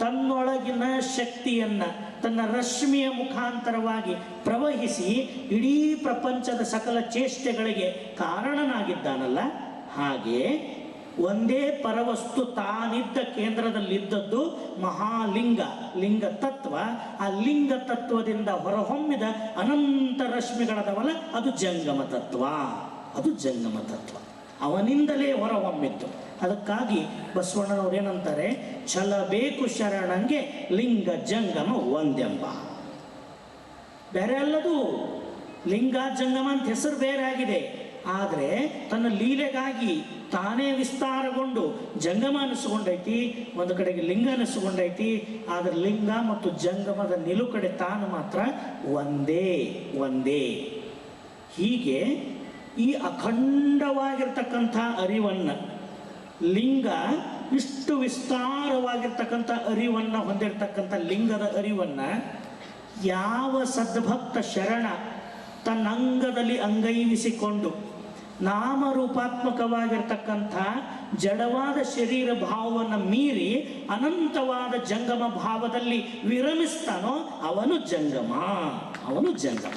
ತನ್ನೊಳಗಿನ ಶಕ್ತಿಯನ್ನ ತನ್ನ ರಶ್ಮಿಯ ಮುಖಾಂತರವಾಗಿ ಪ್ರವಹಿಸಿ ಇಡೀ ಪ್ರಪಂಚದ ಸಕಲ ಚೇಷ್ಟೆಗಳಿಗೆ ಕಾರಣನಾಗಿದ್ದಾನಲ್ಲ, ಹಾಗೆ ಒಂದೇ ಪರವಸ್ತು ತಾನಿದ್ದ ಕೇಂದ್ರದಲ್ಲಿದ್ದದ್ದು ಮಹಾಲಿಂಗ, ಲಿಂಗ ತತ್ವ. ಆ ಲಿಂಗ ತತ್ವದಿಂದ ಹೊರಹೊಮ್ಮಿದ ಅನಂತ ರಶ್ಮಿಗಳದವಲ್ಲ, ಅದು ಜಂಗಮ ತತ್ವ. ಅದು ಜಂಗಮ ತತ್ವ, ಅವನಿಂದಲೇ ಹೊರಹೊಮ್ಮಿತ್ತು. ಅದಕ್ಕಾಗಿ ಬಸವಣ್ಣನವ್ರು ಏನಂತಾರೆ, ಛಲ ಬೇಕು ಶರಣಂಗೆ ಲಿಂಗ ಜಂಗಮ ಒಂದೆಂಬ. ಬೇರೆ ಅಲ್ಲದು, ಲಿಂಗ ಜಂಗಮ ಅಂತ ಹೆಸರು ಬೇರೆ ಆಗಿದೆ. ಆದರೆ ತನ್ನ ಲೀಲೆಗಾಗಿ ತಾನೇ ವಿಸ್ತಾರಗೊಂಡು ಜಂಗಮ ಅನಿಸ್ಕೊಂಡೈತಿ, ಒಂದು ಕಡೆಗೆ ಲಿಂಗ ಅನಿಸ್ಕೊಂಡೈತಿ. ಆದರೆ ಲಿಂಗ ಮತ್ತು ಜಂಗಮದ ನಿಲುಕಡೆ ತಾನು ಮಾತ್ರ ಒಂದೇ ಒಂದೇ. ಹೀಗೆ ಈ ಅಖಂಡವಾಗಿರ್ತಕ್ಕಂಥ ಅರಿವನ್ನು, ಲಿಂಗ ಇಷ್ಟು ವಿಸ್ತಾರವಾಗಿರ್ತಕ್ಕಂಥ ಅರಿವನ್ನು ಹೊಂದಿರತಕ್ಕಂಥ ಲಿಂಗದ ಅರಿವನ್ನು ಯಾವ ಸದ್ಭಕ್ತ ಶರಣ ತನ್ನಂಗದಲ್ಲಿ ಅಂಗೈವಿಸಿಕೊಂಡು ನಾಮರೂಪಾತ್ಮಕವಾಗಿರ್ತಕ್ಕಂಥ ಜಡವಾದ ಶರೀರ ಭಾವವನ್ನು ಮೀರಿ ಅನಂತವಾದ ಜಂಗಮ ಭಾವದಲ್ಲಿ ವಿರಮಿಸ್ತಾನೋ ಅವನು ಜಂಗಮ, ಅವನು ಜಂಗಮ.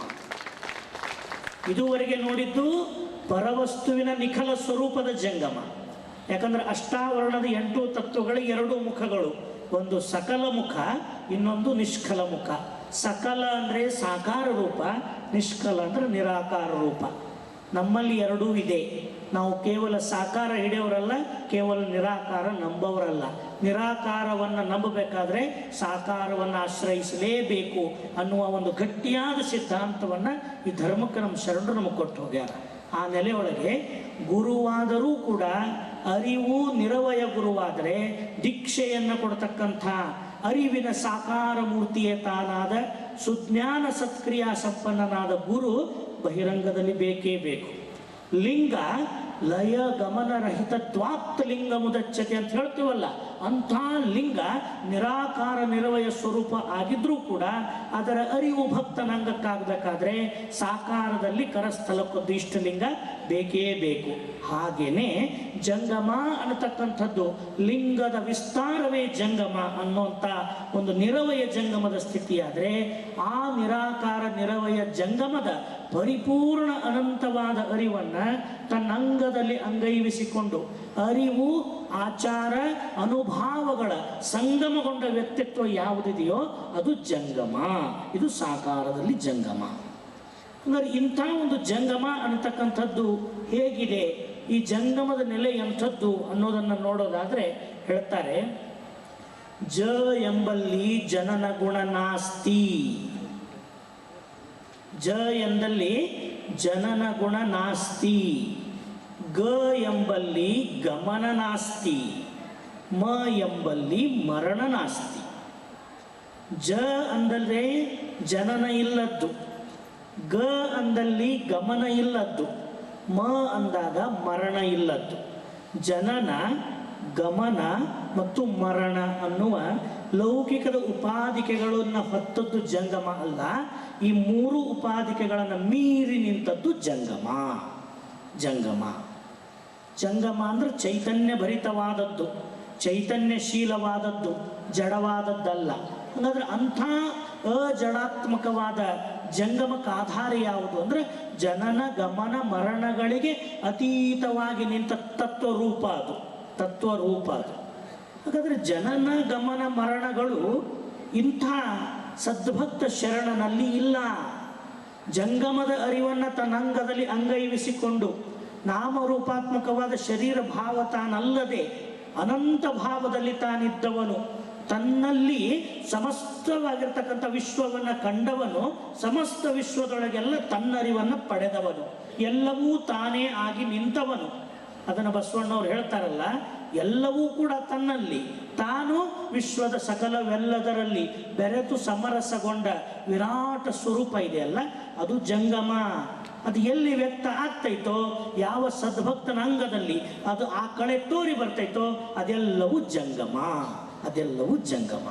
ಇದುವರೆಗೆ ನೋಡಿದ್ದು ಪರವಸ್ತುವಿನ ನಿಖಲ ಸ್ವರೂಪದ ಜಂಗಮ. ಯಾಕಂದ್ರೆ ಅಷ್ಟಾವರಣದ 8 ತತ್ವಗಳ 2 ಮುಖಗಳು, ಒಂದು ಸಕಲ ಮುಖ, ಇನ್ನೊಂದು ನಿಷ್ಕಲ ಮುಖ. ಸಕಲ ಅಂದರೆ ಸಾಕಾರ ರೂಪ, ನಿಷ್ಕಲ ಅಂದರೆ ನಿರಾಕಾರ ರೂಪ. ನಮ್ಮಲ್ಲಿ ಎರಡೂ ಇದೆ. ನಾವು ಕೇವಲ ಸಾಕಾರ ಹಿಡಿಯವರಲ್ಲ, ಕೇವಲ ನಿರಾಕಾರ ನಂಬವರಲ್ಲ. ನಿರಾಕಾರವನ್ನು ನಂಬಬೇಕಾದ್ರೆ ಸಾಕಾರವನ್ನು ಆಶ್ರಯಿಸಲೇಬೇಕು ಅನ್ನುವ ಒಂದು ಗಟ್ಟಿಯಾದ ಸಿದ್ಧಾಂತವನ್ನು ಈ ಧರ್ಮಕ್ಕೆ ನಮ್ಮ ಶರಣರು ನಮಗೆ ಕೊಟ್ಟು ಹೋಗ್ಯಾರ. ಆ ನೆಲೆಯೊಳಗೆ ಗುರುವಾದರೂ ಕೂಡ ಅರಿವು ನಿರವಯ ಗುರುವಾದರೆ ದೀಕ್ಷೆಯನ್ನು ಕೊಡ್ತಕ್ಕಂಥ ಅರಿವಿನ ಸಾಕಾರ ಮೂರ್ತಿಯೇ ತಾನಾದ ಸುಜ್ಞಾನ ಸತ್ಕ್ರಿಯಾ ಸಂಪನ್ನನಾದ ಗುರು ಬಹಿರಂಗದಲ್ಲಿ ಬೇಕೇ ಬೇಕು. ಲಿಂಗ ಲಯ ಗಮನ ರಹಿತ ದ್ವಾಪ್ತ ಲಿಂಗ ಮುದಚ್ಚತೆ ಅಂತ ಹೇಳ್ತೀವಲ್ಲ, ಅಂಥ ಲಿಂಗ ನಿರಾಕಾರ ನಿರವಯ ಸ್ವರೂಪ ಆಗಿದ್ರೂ ಕೂಡ ಅದರ ಅರಿವು ಭಕ್ತನಂಗಕ್ಕಾಗಬೇಕಾದ್ರೆ ಸಾಕಾರದಲ್ಲಿ ಕರಸ್ಥಲಕ್ಕೊಂದು ಇಷ್ಟಲಿಂಗ ಬೇಕೇ ಬೇಕು. ಹಾಗೇನೆ ಜಂಗಮ ಅನ್ನತಕ್ಕಂಥದ್ದು ಲಿಂಗದ ವಿಸ್ತಾರವೇ ಜಂಗಮ ಅನ್ನುವಂಥ ಒಂದು ನಿರವಯ ಜಂಗಮದ ಸ್ಥಿತಿಯಾದರೆ, ಆ ನಿರಾಕಾರ ನಿರವಯ ಜಂಗಮದ ಪರಿಪೂರ್ಣ ಅನಂತವಾದ ಅರಿವನ್ನು ತನ್ನಂಗದಲ್ಲಿ ಅಂಗೈವಿಸಿಕೊಂಡು ಅರಿವು ಆಚಾರ ಅನುಭಾವಗಳ ಸಂಗಮಗೊಂಡ ವ್ಯಕ್ತಿತ್ವ ಯಾವುದಿದೆಯೋ ಅದು ಜಂಗಮ. ಇದು ಸಾಕಾರದಲ್ಲಿ ಜಂಗಮ. ಅಂದರೆ ಇಂಥ ಒಂದು ಜಂಗಮ ಅನ್ನತಕ್ಕಂಥದ್ದು ಹೇಗಿದೆ, ಈ ಜಂಗಮದ ನೆಲೆ ಎಂಥದ್ದು ಅನ್ನೋದನ್ನು ನೋಡೋದಾದರೆ ಹೇಳ್ತಾರೆ, ಜ ಎಂಬಲ್ಲಿ ಜನನ ಗುಣ ನಾಸ್ತಿ. ಜ ಎಂದಲ್ಲಿ ಜನನ ಗುಣ ನಾಸ್ತಿ. ಗ ಎಂಬಲ್ಲಿ ಗಮನ ನಾಸ್ತಿ. ಮ ಎಂಬಲ್ಲಿ ಮರಣ ನಾಸ್ತಿ. ಜ ಅಂದರೆ ಜನನ ಇಲ್ಲದ್ದು, ಗ ಅಂದಲ್ಲಿ ಗಮನ ಇಲ್ಲದ್ದು, ಮ ಅಂದಾಗ ಮರಣ ಇಲ್ಲದ್ದು. ಜನನ, ಗಮನ ಮತ್ತು ಮರಣ ಅನ್ನುವ ಲೌಕಿಕದ ಉಪಾಧಿಕೆಗಳನ್ನು ಹೊತ್ತದ್ದು ಜಂಗಮ ಅಲ್ಲ. ಈ 3 ಉಪಾಧಿಕೆಗಳನ್ನು ಮೀರಿ ನಿಂತದ್ದು ಜಂಗಮ. ಜಂಗಮ ಜಂಗಮ ಅಂದ್ರೆ ಚೈತನ್ಯ ಭರಿತವಾದದ್ದು, ಚೈತನ್ಯಶೀಲವಾದದ್ದು, ಜಡವಾದದ್ದಲ್ಲ. ಹಾಗಾದ್ರೆ ಅಂಥ ಅಜಡಾತ್ಮಕವಾದ ಜಂಗಮಕ್ಕೆ ಆಧಾರ ಯಾವುದು ಅಂದರೆ ಜನನ ಗಮನ ಮರಣಗಳಿಗೆ ಅತೀತವಾಗಿ ನಿಂತ ತತ್ವರೂಪ ಅದು, ತತ್ವರೂಪ ಅದು. ಹಾಗಾದರೆ ಜನನ ಗಮನ ಮರಣಗಳು ಇಂಥ ಸದ್ಭಕ್ತ ಶರಣನಲ್ಲಿ ಇಲ್ಲ. ಜಂಗಮದ ಅರಿವನ್ನು ತನ್ನಂಗದಲ್ಲಿ ಅಂಗೈವಿಸಿಕೊಂಡು ನಾಮರೂಪಾತ್ಮಕವಾದ ಶರೀರ ಭಾವ ತಾನಲ್ಲದೆ ಅನಂತ ಭಾವದಲ್ಲಿ ತಾನಿದ್ದವನು, ತನ್ನಲ್ಲಿ ಸಮಸ್ತವಾಗಿರ್ತಕ್ಕಂಥ ವಿಶ್ವವನ್ನು ಕಂಡವನು, ಸಮಸ್ತ ವಿಶ್ವದೊಳಗೆಲ್ಲ ತನ್ನರಿವನ್ನು ಪಡೆದವನು, ಎಲ್ಲವೂ ತಾನೇ ಆಗಿ ನಿಂತವನು. ಅದನ್ನು ಬಸವಣ್ಣವ್ರು ಹೇಳ್ತಾರಲ್ಲ, ಎಲ್ಲವೂ ಕೂಡ ತನ್ನಲ್ಲಿ, ತಾನು ವಿಶ್ವದ ಸಕಲವೆಲ್ಲದರಲ್ಲಿ ಬೆರೆತು ಸಮರಸಗೊಂಡ ವಿರಾಟ ಸ್ವರೂಪ ಇದೆಯಲ್ಲ, ಅದು ಜಂಗಮ. ಅದು ಎಲ್ಲಿ ವ್ಯಕ್ತ ಆಗ್ತೈತೋ, ಯಾವ ಸದ್ಭಕ್ತನ ಅಂಗದಲ್ಲಿ ಅದು ಆ ಕಳೆ ತೋರಿ ಬರ್ತೈತೋ ಅದೆಲ್ಲವೂ ಜಂಗಮ, ಅದೆಲ್ಲವೂ ಜಂಗಮ.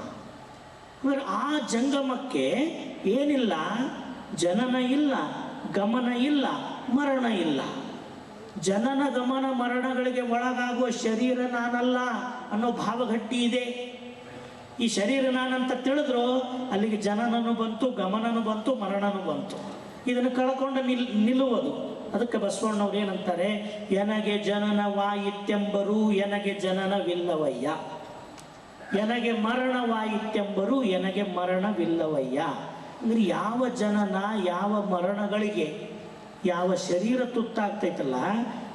ಅಂದರೆ ಆ ಜಂಗಮಕ್ಕೆ ಏನಿಲ್ಲ, ಜನನ ಇಲ್ಲ, ಗಮನ ಇಲ್ಲ, ಮರಣ ಇಲ್ಲ. ಜನನ ಗಮನ ಮರಣಗಳಿಗೆ ಒಳಗಾಗುವ ಶರೀರ ನಾನಲ್ಲ ಅನ್ನೋ ಭಾವಗಟ್ಟಿ ಇದೆ. ಈ ಶರೀರ ನಾನಂತ ತಿಳಿದ್ರು ಅಲ್ಲಿಗೆ ಜನನನು ಬಂತು, ಗಮನನು ಬಂತು, ಮರಣನು ಬಂತು. ಇದನ್ನು ಕಳ್ಕೊಂಡು ನಿಲ್ಲುವುದು. ಅದಕ್ಕೆ ಬಸವಣ್ಣವ್ರು ಏನಂತಾರೆ, ಎನಗೆ ಜನನವಾಯಿತ್ಯಂಬರು ಎನಗೆ ಜನನವಿಲ್ಲವಯ್ಯ, ಎನಗೆ ಮರಣವಾಯಿತ್ಯಂಬರು ಎನಗೆ ಮರಣವಿಲ್ಲವಯ್ಯ. ಅಂದರೆ ಯಾವ ಜನನ ಯಾವ ಮರಣಗಳಿಗೆ ಯಾವ ಶರೀರ ತುತ್ತಾಗ್ತೈತಲ್ಲ,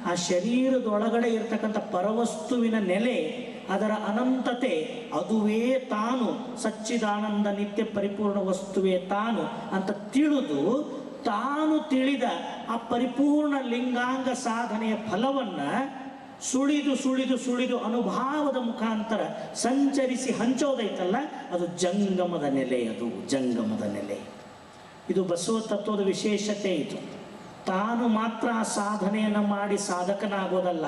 ಆ ಶರೀರದೊಳಗಡೆ ಇರ್ತಕ್ಕಂಥ ಪರವಸ್ತುವಿನ ನೆಲೆ, ಅದರ ಅನಂತತೆ, ಅದುವೇ ತಾನು, ಸಚ್ಚಿದಾನಂದ ನಿತ್ಯ ಪರಿಪೂರ್ಣ ವಸ್ತುವೇ ತಾನು ಅಂತ ತಿಳಿದು ತಾನು ತಿಳಿದ ಆ ಪರಿಪೂರ್ಣ ಲಿಂಗಾಂಗ ಸಾಧನೆಯ ಫಲವನ್ನು ಸುಳಿದು ಸುಳಿದು ಸುಳಿದು ಅನುಭಾವದ ಮುಖಾಂತರ ಸಂಚರಿಸಿ ಹಂಚೋದೈತಲ್ಲ, ಅದು ಜಂಗಮದ ನೆಲೆ. ಅದು ಜಂಗಮದ ನೆಲೆ. ಇದು ಬಸವ ತತ್ವದ ವಿಶೇಷತೆ. ಇದು ತಾನು ಮಾತ್ರ ಆ ಸಾಧನೆಯನ್ನು ಮಾಡಿ ಸಾಧಕನಾಗೋದಲ್ಲ,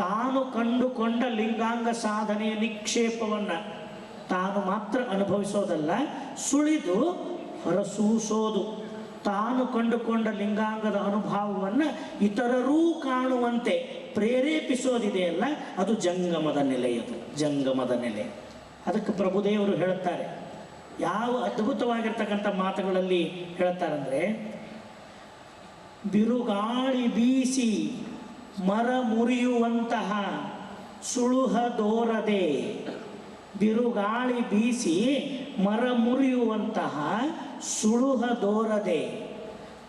ತಾನು ಕಂಡುಕೊಂಡ ಲಿಂಗಾಂಗ ಸಾಧನೆಯ ನಿಕ್ಷೇಪವನ್ನು ತಾನು ಮಾತ್ರ ಅನುಭವಿಸೋದಲ್ಲ, ಸುಳಿದು ಹೊರಸೂಸೋದು. ತಾನು ಕಂಡುಕೊಂಡ ಲಿಂಗಾಂಗದ ಅನುಭವವನ್ನು ಇತರರೂ ಕಾಣುವಂತೆ ಪ್ರೇರೇಪಿಸೋದಿದೆಯಲ್ಲ, ಅದು ಜಂಗಮದ ನೆಲೆ. ಅದು ಜಂಗಮದ ನೆಲೆ. ಅದಕ್ಕೆ ಪ್ರಭುದೇವರು ಹೇಳುತ್ತಾರೆ, ಯಾವ ಅದ್ಭುತವಾಗಿರ್ತಕ್ಕಂಥ ಮಾತುಗಳಲ್ಲಿ ಹೇಳ್ತಾರಂದ್ರೆ, ಬಿರುಗಾಳಿ ಬೀಸಿ ಮರ ಮುರಿಯುವಂತಹ ಸುಳುಹದೋರದೆ, ಬಿರುಗಾಳಿ ಬೀಸಿ ಮರ ಮುರಿಯುವಂತಹ ಸುಳುಹದೋರದೆ,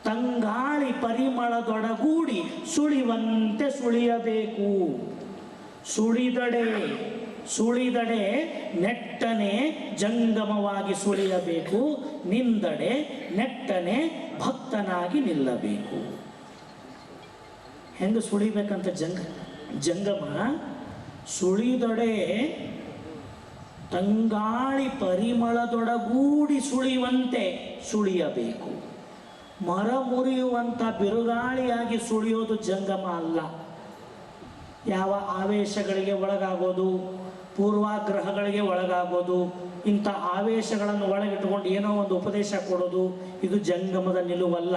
ತಂಗಾಳಿ ಪರಿಮಳದೊಡಗೂಡಿ ಸುಳಿವಂತೆ ಸುಳಿಯಬೇಕು. ಸುಳಿದಡೆ ನೆಟ್ಟನೆ ಜಂಗಮವಾಗಿ ಸುಳಿಯಬೇಕು, ನಿಂದಡೆ ನೆಟ್ಟನೆ ಭಕ್ತನಾಗಿ ನಿಲ್ಲಬೇಕು. ಹೆಂಗೆ ಸುಳಿಬೇಕಂತ ಜಂಗಮ? ಸುಳಿದಡೆ ತಂಗಾಳಿ ಪರಿಮಳದೊಡಗೂಡಿ ಸುಳಿಯುವಂತೆ ಸುಳಿಯಬೇಕು. ಮರ ಮುರಿಯುವಂಥ ಬಿರುಗಾಳಿಯಾಗಿ ಸುಳಿಯೋದು ಜಂಗಮ ಅಲ್ಲ. ಯಾವ ಆವೇಶಗಳಿಗೆ ಒಳಗಾಗೋದು, ಪೂರ್ವಾಗ್ರಹಗಳಿಗೆ ಒಳಗಾಗೋದು, ಇಂಥ ಆವೇಶಗಳನ್ನು ಒಳಗಿಟ್ಟುಕೊಂಡು ಏನೋ ಒಂದು ಉಪದೇಶ ಕೊಡೋದು, ಇದು ಜಂಗಮದ ನಿಲುವಲ್ಲ.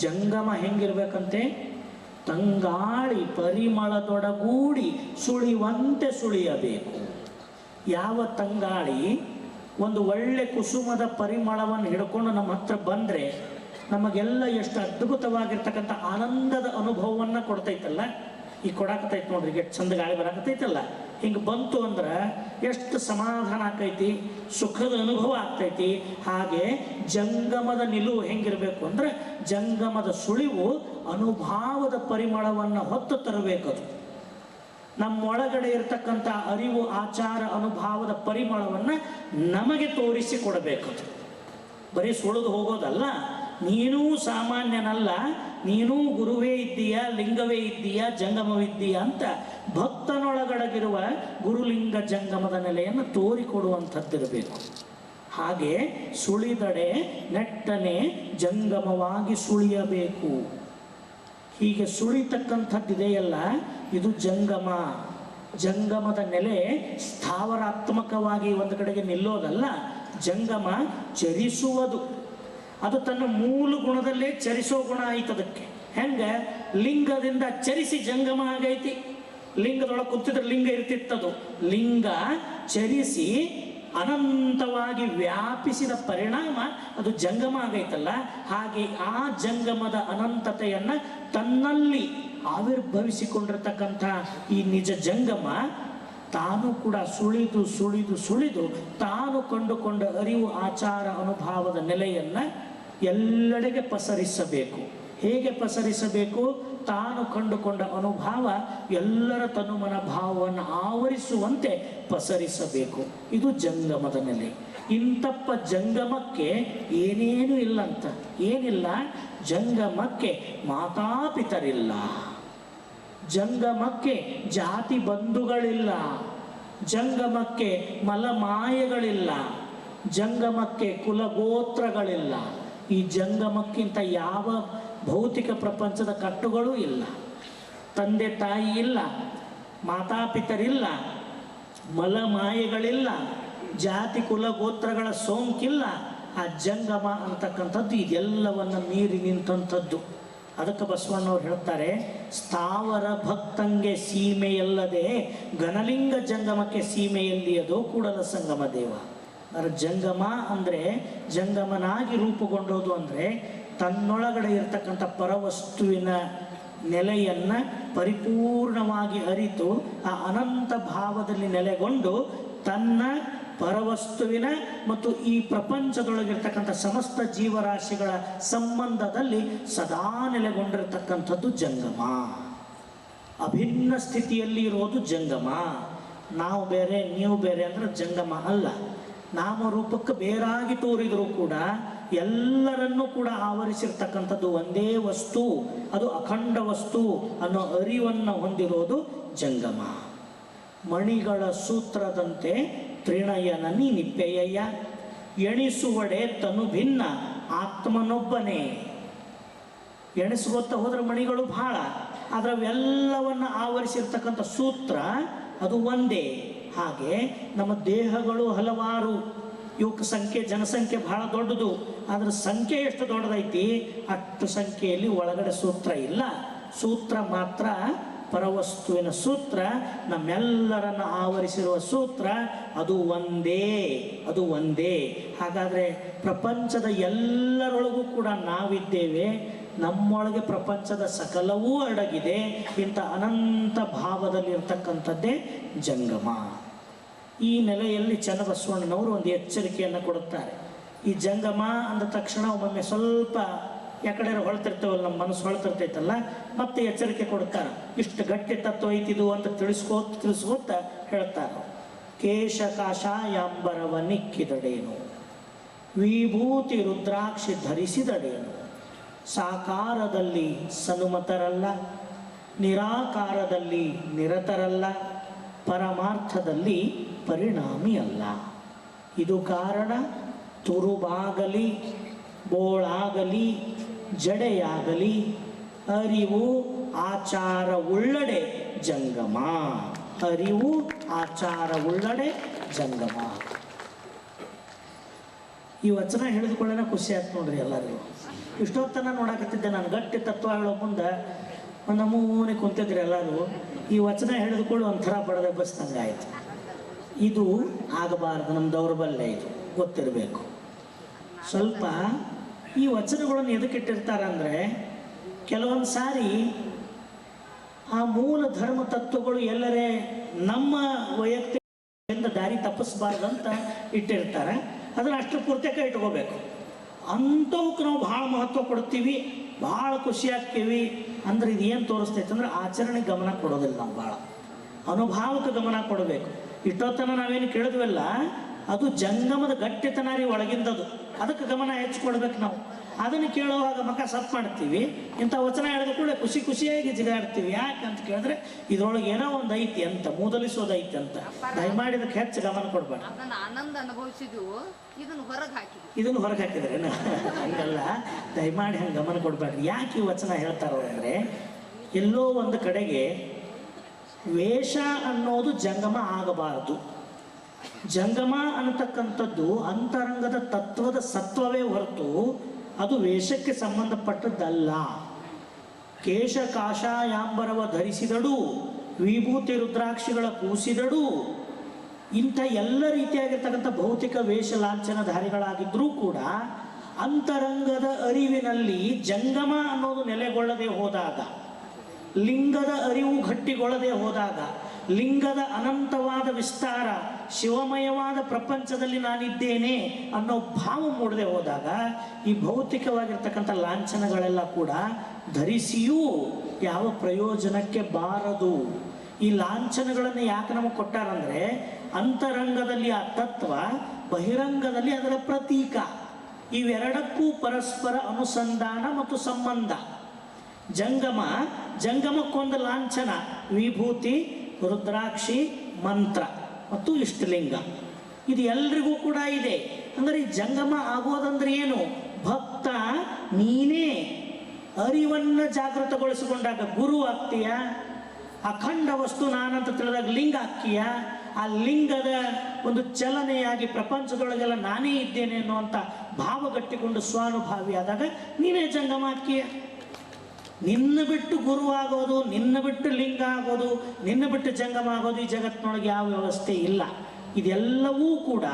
ಜಂಗಮ ಹೆಂಗಿರ್ಬೇಕಂತೆ? ತಂಗಾಳಿ ಪರಿಮಳದೊಡಗೂಡಿ ಸುಳಿಯುವಂತೆ ಸುಳಿಯಬೇಕು. ಯಾವ ತಂಗಾಳಿ ಒಂದು ಒಳ್ಳೆ ಕುಸುಮದ ಪರಿಮಳವನ್ನು ಹಿಡ್ಕೊಂಡು ನಮ್ಮ ಹತ್ರ ಬಂದರೆ ನಮಗೆಲ್ಲ ಎಷ್ಟು ಅದ್ಭುತವಾಗಿರ್ತಕ್ಕಂಥ ಆನಂದದ ಅನುಭವವನ್ನು ಕೊಡ್ತೈತಲ್ಲ. ಈಗ ಕೊಡಾಕತೈತೆ ನೋಡ್ರಿ, ಎಷ್ಟು ಚಂದ ಗಾಳಿ ಬರಾಕತೈತಲ್ಲ. ಹಿಂಗೆ ಬಂತು ಅಂದ್ರೆ ಎಷ್ಟು ಸಮಾಧಾನ ಆಕೈತಿ, ಸುಖದ ಅನುಭವ ಆಗ್ತೈತಿ. ಹಾಗೆ ಜಂಗಮದ ನಿಲುವು ಹೆಂಗಿರಬೇಕು ಅಂದ್ರೆ, ಜಂಗಮದ ಸುಳಿವು ಅನುಭಾವದ ಪರಿಮಳವನ್ನು ಹೊತ್ತು ತರಬೇಕದು. ನಮ್ಮೊಳಗಡೆ ಇರತಕ್ಕಂಥ ಅರಿವು, ಆಚಾರ, ಅನುಭಾವದ ಪರಿಮಳವನ್ನು ನಮಗೆ ತೋರಿಸಿ ಕೊಡಬೇಕದು. ಬರೀ ಸುಳಿದು ಹೋಗೋದಲ್ಲ. ನೀನೂ ಸಾಮಾನ್ಯನಲ್ಲ, ನೀನೂ ಗುರುವೇ ಇದ್ದೀಯಾ, ಲಿಂಗವೇ ಇದ್ದೀಯಾ, ಜಂಗಮವಿದ್ದೀಯಾ ಅಂತ ಭಕ್ತನೊಳಗಡಗಿರುವ ಗುರುಲಿಂಗ ಜಂಗಮದ ನೆಲೆಯನ್ನು ತೋರಿಕೊಡುವಂಥದ್ದಿರಬೇಕು. ಹಾಗೆ ಸುಳಿದಡೆ ನೆಟ್ಟನೆ ಜಂಗಮವಾಗಿ ಸುಳಿಯಬೇಕು. ಹೀಗೆ ಸುಳಿತಕ್ಕಂಥದ್ದಿದೆಯಲ್ಲ, ಇದು ಜಂಗಮ. ಜಂಗಮದ ನೆಲೆ ಸ್ಥಾವರಾತ್ಮಕವಾಗಿ ಒಂದು ಕಡೆಗೆ ನಿಲ್ಲೋದಲ್ಲ. ಜಂಗಮ ಚರಿಸುವುದು. ಅದು ತನ್ನ ಮೂಲ ಗುಣದಲ್ಲೇ ಚರಿಸೋ ಗುಣ ಐತೆ ಅದಕ್ಕೆ. ಹೆಂಗೆ? ಲಿಂಗದಿಂದ ಚರಿಸಿ ಜಂಗಮ ಆಗೈತಿ. ಲಿಂಗದೊಳಗೆ ಕೂತಿದ್ರೆ ಲಿಂಗ ಇರ್ತಿತ್ತದು. ಲಿಂಗ ಚರಿಸಿ ಅನಂತವಾಗಿ ವ್ಯಾಪಿಸಿದ ಪರಿಣಾಮ ಅದು ಜಂಗಮ ಆಗೈತಲ್ಲ. ಹಾಗೆ ಆ ಜಂಗಮದ ಅನಂತತೆಯನ್ನು ತನ್ನಲ್ಲಿ ಆವಿರ್ಭವಿಸಿಕೊಂಡಿರ್ತಕ್ಕಂಥ ಈ ನಿಜ ಜಂಗಮ ತಾನು ಕೂಡ ಸುಳಿದು ಸುಳಿದು ಸುಳಿದು ತಾನು ಕಂಡುಕೊಂಡ ಅರಿವು, ಆಚಾರ, ಅನುಭಾವದ ನೆಲೆಯನ್ನು ಎಲ್ಲೆಡೆಗೆ ಪಸರಿಸಬೇಕು. ಹೇಗೆ ಪಸರಿಸಬೇಕು? ತಾನು ಕಂಡುಕೊಂಡ ಅನುಭಾವ ಎಲ್ಲರ ತನುಮನ ಭಾವವನ್ನು ಆವರಿಸುವಂತೆ ಪಸರಿಸಬೇಕು. ಇದು ಜಂಗಮದ ನೆಲೆ. ಇಂತಪ್ಪ ಜಂಗಮಕ್ಕೆ ಏನೇನು ಇಲ್ಲಂತ. ಏನಿಲ್ಲ? ಜಂಗಮಕ್ಕೆ ಮಾತಾಪಿತರಿಲ್ಲ, ಜಂಗಮಕ್ಕೆ ಜಾತಿ ಬಂಧುಗಳಿಲ್ಲ, ಜಂಗಮಕ್ಕೆ ಮಲಮಾಯಗಳಿಲ್ಲ, ಜಂಗಮಕ್ಕೆ ಕುಲಗೋತ್ರಗಳಿಲ್ಲ. ಈ ಜಂಗಮಕ್ಕಿಂತ ಯಾವ ಭೌತಿಕ ಪ್ರಪಂಚದ ಕಟ್ಟುಗಳೂ ಇಲ್ಲ. ತಂದೆ ತಾಯಿ ಇಲ್ಲ, ಮಾತಾಪಿತರಿಲ್ಲ, ಮಲಮಾಯಗಳಿಲ್ಲ, ಜಾತಿ ಕುಲಗೋತ್ರಗಳ ಸೋಂಕಿಲ್ಲ. ಆ ಜಂಗಮ ಅಂತಕ್ಕಂಥದ್ದು ಇದೆಲ್ಲವನ್ನು ಮೀರಿ ನಿಂತಂಥದ್ದು. ಅದಕ್ಕೆ ಬಸವಣ್ಣವ್ರು ಹೇಳ್ತಾರೆ, ಸ್ಥಾವರ ಭಕ್ತಂಗೆ ಸೀಮೆಯಲ್ಲದೆ ಘನಲಿಂಗ ಜಂಗಮಕ್ಕೆ ಸೀಮೆಯಲ್ಲಿಯದೋ ಕೂಡಲ ಸಂಗಮ ದೇವ. ಅದರ ಜಂಗಮ ಅಂದರೆ, ಜಂಗಮನಾಗಿ ರೂಪುಗೊಂಡೋದು ಅಂದರೆ ತನ್ನೊಳಗಡೆ ಇರತಕ್ಕಂಥ ಪರವಸ್ತುವಿನ ನೆಲೆಯನ್ನು ಪರಿಪೂರ್ಣವಾಗಿ ಅರಿತು ಆ ಅನಂತ ಭಾವದಲ್ಲಿ ನೆಲೆಗೊಂಡು ತನ್ನ ಪರವಸ್ತುವಿನ ಮತ್ತು ಈ ಪ್ರಪಂಚದೊಳಗಿರ್ತಕ್ಕಂಥ ಸಮಸ್ತ ಜೀವರಾಶಿಗಳ ಸಂಬಂಧದಲ್ಲಿ ಸದಾ ನೆಲೆಗೊಂಡಿರತಕ್ಕಂಥದ್ದು ಜಂಗಮ. ಅಭಿನ್ನ ಸ್ಥಿತಿಯಲ್ಲಿ ಇರೋದು ಜಂಗಮ. ನಾವು ಬೇರೆ ನೀವು ಬೇರೆ ಅಂದ್ರೆ ಜಂಗಮ ಅಲ್ಲ. ನಾಮರೂಪಕ್ಕೆ ಬೇರಾಗಿ ತೋರಿದರೂ ಕೂಡ ಎಲ್ಲರನ್ನೂ ಕೂಡ ಆವರಿಸಿರ್ತಕ್ಕಂಥದ್ದು ಒಂದೇ ವಸ್ತು, ಅದು ಅಖಂಡ ವಸ್ತು ಅನ್ನೋ ಅರಿವನ್ನು ಹೊಂದಿರೋದು ಜಂಗಮ. ಮಣಿಗಳ ಸೂತ್ರದಂತೆ ತ್ರಿಣಯನನಿ ನಿಪ್ಪೆಯಯ್ಯ, ಎಣಿಸುವಡೆ ತನು ಭಿನ್ನ ಆತ್ಮನೊಬ್ಬನೇ. ಎಣಿಸ್ಕೊತ ಹೋದ್ರೆ ಮಣಿಗಳು ಬಹಳ, ಅದರವೆಲ್ಲವನ್ನು ಆವರಿಸಿರ್ತಕ್ಕಂಥ ಸೂತ್ರ ಅದು ಒಂದೇ. ಹಾಗೆ ನಮ್ಮ ದೇಹಗಳು ಹಲವಾರು, ಇವಕ್ಕೆ ಸಂಖ್ಯೆ ಜನಸಂಖ್ಯೆ ಬಹಳ ದೊಡ್ಡದು, ಅದರ ಸಂಖ್ಯೆ ಎಷ್ಟು ದೊಡ್ಡದೈತಿ ಅಷ್ಟು ಸಂಖ್ಯೆಯಲ್ಲಿ ಒಳಗಡೆ ಸೂತ್ರ ಇಲ್ಲ. ಸೂತ್ರ ಮಾತ್ರ ಪರವಸ್ತುವಿನ ಸೂತ್ರ, ನಮ್ಮೆಲ್ಲರನ್ನು ಆವರಿಸಿರುವ ಸೂತ್ರ ಅದು ಒಂದೇ, ಅದು ಒಂದೇ. ಹಾಗಾದರೆ ಪ್ರಪಂಚದ ಎಲ್ಲರೊಳಗೂ ಕೂಡ ನಾವಿದ್ದೇವೆ, ನಮ್ಮೊಳಗೆ ಪ್ರಪಂಚದ ಸಕಲವೂ ಅಡಗಿದೆ. ಇಂಥ ಅನಂತ ಭಾವದಲ್ಲಿರ್ತಕ್ಕಂಥದ್ದೇ ಜಂಗಮ. ಈ ನೆಲೆಯಲ್ಲಿ ಚನ್ನಬಸವಣ್ಣನವರು ಒಂದು ಎಚ್ಚರಿಕೆಯನ್ನು ಕೊಡುತ್ತಾರೆ. ಈ ಜಂಗಮ ಅಂದ ತಕ್ಷಣ ಒಮ್ಮೊಮ್ಮೆ ಸ್ವಲ್ಪ ಯಾಕಡೆ ಹೊಳ್ತಿರ್ತೇವಲ್ಲ, ನಮ್ಮ ಮನಸ್ಸು ಹೊಳ್ತಿರ್ತೈತಲ್ಲ, ಮತ್ತೆ ಎಚ್ಚರಿಕೆ ಕೊಡುತ್ತಾರೆ. ಇಷ್ಟು ಗಟ್ಟಿ ತತ್ವ ಐತಿದು ಅಂತ ತಿಳಿಸ್ಕೋತ ಹೇಳ್ತಾರೆ. ಕೇಶ ಕಾಷಾಯಾಂಬರವ ನಿಕ್ಕಿದಡೇನು, ವಿಭೂತಿ ರುದ್ರಾಕ್ಷಿ ಧರಿಸಿದಡೇನು, ಸಾಕಾರದಲ್ಲಿ ಸನುಮತರಲ್ಲ, ನಿರಾಕಾರದಲ್ಲಿ ನಿರತರಲ್ಲ, ಪರಮಾರ್ಥದಲ್ಲಿ ಪರಿಣಾಮಿ ಅಲ್ಲ. ಇದು ಕಾರಣ ತುರುಬಾಗಲಿ ಬೋಳಾಗಲಿ ಜಡೆಯಾಗಲಿ ಅರಿವು ಆಚಾರ ಉಳ್ಳಡೆ ಜಂಗಮ. ಅರಿವು ಆಚಾರ ಉಳ್ಳಡೆ ಜಂಗಮ. ಈ ವಚನ ಹೇಳಿದುಕೊಳ್ಳೋಣ ಖುಷಿ ಆಯ್ತು ನೋಡ್ರಿ ಎಲ್ಲರಿಗೂ. ಇಷ್ಟೊತ್ತನ ನೋಡಾಕತ್ತಿದ್ದೆ ನಾನು, ಗಟ್ಟಿ ತತ್ವ ಹೇಳೋ ಮುಂದೆ ಒಂದು ನಮೂನೆ ಕುಂತಿದ್ರಿ ಎಲ್ಲರೂ. ಈ ವಚನ ಹೇಳಿದುಕೊಳ್ಳು ಒಂಥರ ಬಡದೆ ಬಸ್ದಂಗೆ ಆಯಿತು. ಇದು ಆಗಬಾರ್ದು, ನಮ್ಮ ದೌರ್ಬಲ್ಯ, ಇದು ಗೊತ್ತಿರಬೇಕು. ಸ್ವಲ್ಪ ಈ ವಚನಗಳನ್ನು ಎದಕ್ಕಿಟ್ಟಿರ್ತಾರಂದರೆ, ಕೆಲವೊಂದು ಸಾರಿ ಆ ಮೂಲ ಧರ್ಮ ತತ್ವಗಳು ಎಲ್ಲರೇ ನಮ್ಮ ವೈಯಕ್ತಿಕ ದಾರಿ ತಪ್ಪಿಸಬಾರ್ದಂತ ಇಟ್ಟಿರ್ತಾರೆ. ಅದನ್ನು ಅಷ್ಟು ಪೂರ್ತಿಯಾಗಿ ಇಟ್ಕೋಬೇಕು. ಅಂಥವಕ್ಕೆ ನಾವು ಭಾಳ ಮಹತ್ವ ಕೊಡ್ತೀವಿ, ಭಾಳ ಖುಷಿ ಆಗ್ತೀವಿ. ಅಂದ್ರೆ ಇದೇನು ತೋರಿಸ್ತೈತೆ ಅಂದ್ರೆ ಆಚರಣೆಗೆ ಗಮನ ಕೊಡೋದಿಲ್ಲ, ನಾವು ಭಾಳ ಅನುಭಾವಕ್ಕೆ ಗಮನ ಕೊಡಬೇಕು. ಇಷ್ಟೊತ್ತನ ನಾವೇನು ಕೇಳಿದ್ವಲ್ಲ, ಅದು ಜಂಗಮದ ಗಟ್ಟಿತನ ರೀ ಒಳಗಿಂದದು, ಅದಕ್ಕೆ ಗಮನ ಹೆಚ್ಚು ಕೊಡ್ಬೇಕು ನಾವು. ಅದನ್ನು ಕೇಳುವಾಗ ಮಕ ಸಪ್ ಮಾಡ್ತೀವಿ. ಇಂಥ ವಚನ ಹೇಳಿದ ಕೂಡ ಖುಷಿಯಾಗಿ ಜಿಗಾಡ್ತೀವಿ. ಯಾಕಂತ ಕೇಳಿದ್ರೆ ಇದ್ರೊಳಗೆ ಏನೋ ಒಂದು ಐತಿ ಅಂತ, ಮೂದಲಿಸೋದೈತಿ ಅಂತ. ದಯಮಾಡಿ ಇದಕ್ಕೆ ಹೆಚ್ಚು ಗಮನ ಕೊಡ್ಬೇಡಿ. ಆನಂದ ಅನುಭವಿಸಿದ್ವು, ಇದನ್ನು ಹೊರಗೆ ಹಾಕಿದ್ರೆ ಹಂಗಲ್ಲ, ದಯಮಾಡಿ ಹಂಗೆ ಗಮನ ಕೊಡ್ಬೇಡ್ರಿ. ಯಾಕೆ ಈ ವಚನ ಹೇಳ್ತಾರೋ ಅಂದರೆ, ಎಲ್ಲೋ ಒಂದು ಕಡೆಗೆ ವೇಷ ಅನ್ನೋದು ಜಂಗಮ ಆಗಬಾರದು. ಜಂಗಮ ಅನ್ನತಕ್ಕಂಥದ್ದು ಅಂತರಂಗದ ತತ್ವದ ಸತ್ವವೇ ಹೊರತು ಅದು ವೇಷಕ್ಕೆ ಸಂಬಂಧಪಟ್ಟದ್ದಲ್ಲ. ಕೇಶ ಕಾಷಾಯಾಂಬರವ ಧರಿಸಿದಡು, ವಿಭೂತಿ ರುದ್ರಾಕ್ಷಿಗಳ ಕೂಸಿದಡು, ಇಂಥ ಎಲ್ಲ ರೀತಿಯಾಗಿರ್ತಕ್ಕಂಥ ಭೌತಿಕ ವೇಷ ಲಾಂಛನಧಾರಿಗಳಾಗಿದ್ರೂ ಕೂಡ ಅಂತರಂಗದ ಅರಿವಿನಲ್ಲಿ ಜಂಗಮ ಅನ್ನೋದು ನೆಲೆಗೊಳ್ಳದೆ ಹೋದಾಗ, ಲಿಂಗದ ಅರಿವು ಗಟ್ಟಿಗೊಳ್ಳದೆ ಹೋದಾಗ, ಲಿಂಗದ ಅನಂತವಾದ ವಿಸ್ತಾರ, ಶಿವಮಯವಾದ ಪ್ರಪಂಚದಲ್ಲಿ ನಾನಿದ್ದೇನೆ ಅನ್ನೋ ಭಾವ ಮೂಡದೆ ಹೋದಾಗ ಈ ಭೌತಿಕವಾಗಿರ್ತಕ್ಕಂಥ ಲಾಂಛನಗಳೆಲ್ಲ ಕೂಡ ಧರಿಸಿಯೂ ಯಾವ ಪ್ರಯೋಜನಕ್ಕೆ ಬಾರದು. ಈ ಲಾಂಛನಗಳನ್ನು ಯಾಕೆ ನಮಗೆ ಕೊಟ್ಟಾರಂದ್ರೆ, ಅಂತರಂಗದಲ್ಲಿ ಆ ತತ್ವ, ಬಹಿರಂಗದಲ್ಲಿ ಅದರ ಪ್ರತೀಕ. ಇವೆರಡಕ್ಕೂ ಪರಸ್ಪರ ಅನುಸಂಧಾನ ಮತ್ತು ಸಂಬಂಧ. ಜಂಗಮಕ್ಕೊಂದು ಲಾಂಛನ, ವಿಭೂತಿ, ರುದ್ರಾಕ್ಷಿ, ಮಂತ್ರ ಮತ್ತು ಇಷ್ಟಲಿಂಗ. ಇದು ಎಲ್ರಿಗೂ ಕೂಡ ಇದೆ. ಅಂದರೆ ಈ ಜಂಗಮ ಆಗೋದಂದ್ರೆ ಏನು? ಭಕ್ತ ನೀನೇ ಅರಿವನ್ನು ಜಾಗೃತಗೊಳಿಸಿಕೊಂಡಾಗ ಗುರು ಆಗ್ತೀಯ. ಅಖಂಡ ವಸ್ತು ನಾನಂತ ತಿಳಿದಾಗ ಲಿಂಗ ಆಗ್ತೀಯ. ಆ ಲಿಂಗದ ಒಂದು ಚಲನೆಯಾಗಿ ಪ್ರಪಂಚದೊಳಗೆಲ್ಲ ನಾನೇ ಇದ್ದೇನೆ ಅನ್ನುವಂಥ ಭಾವ ಗಟ್ಟಿಕೊಂಡು ಸ್ವಾನುಭಾವಿ ಆದಾಗ ನೀನೇ ಜಂಗಮ ಆಗ್ತೀಯ. ನಿನ್ನ ಬಿಟ್ಟು ಗುರು ಆಗೋದು, ನಿನ್ನ ಬಿಟ್ಟು ಲಿಂಗ ಆಗೋದು, ನಿನ್ನ ಬಿಟ್ಟು ಜಂಗಮ ಆಗೋದು ಈ ಜಗತ್ತಿನೊಳಗೆ ಯಾವ ವ್ಯವಸ್ಥೆ ಇಲ್ಲ. ಇದೆಲ್ಲವೂ ಕೂಡ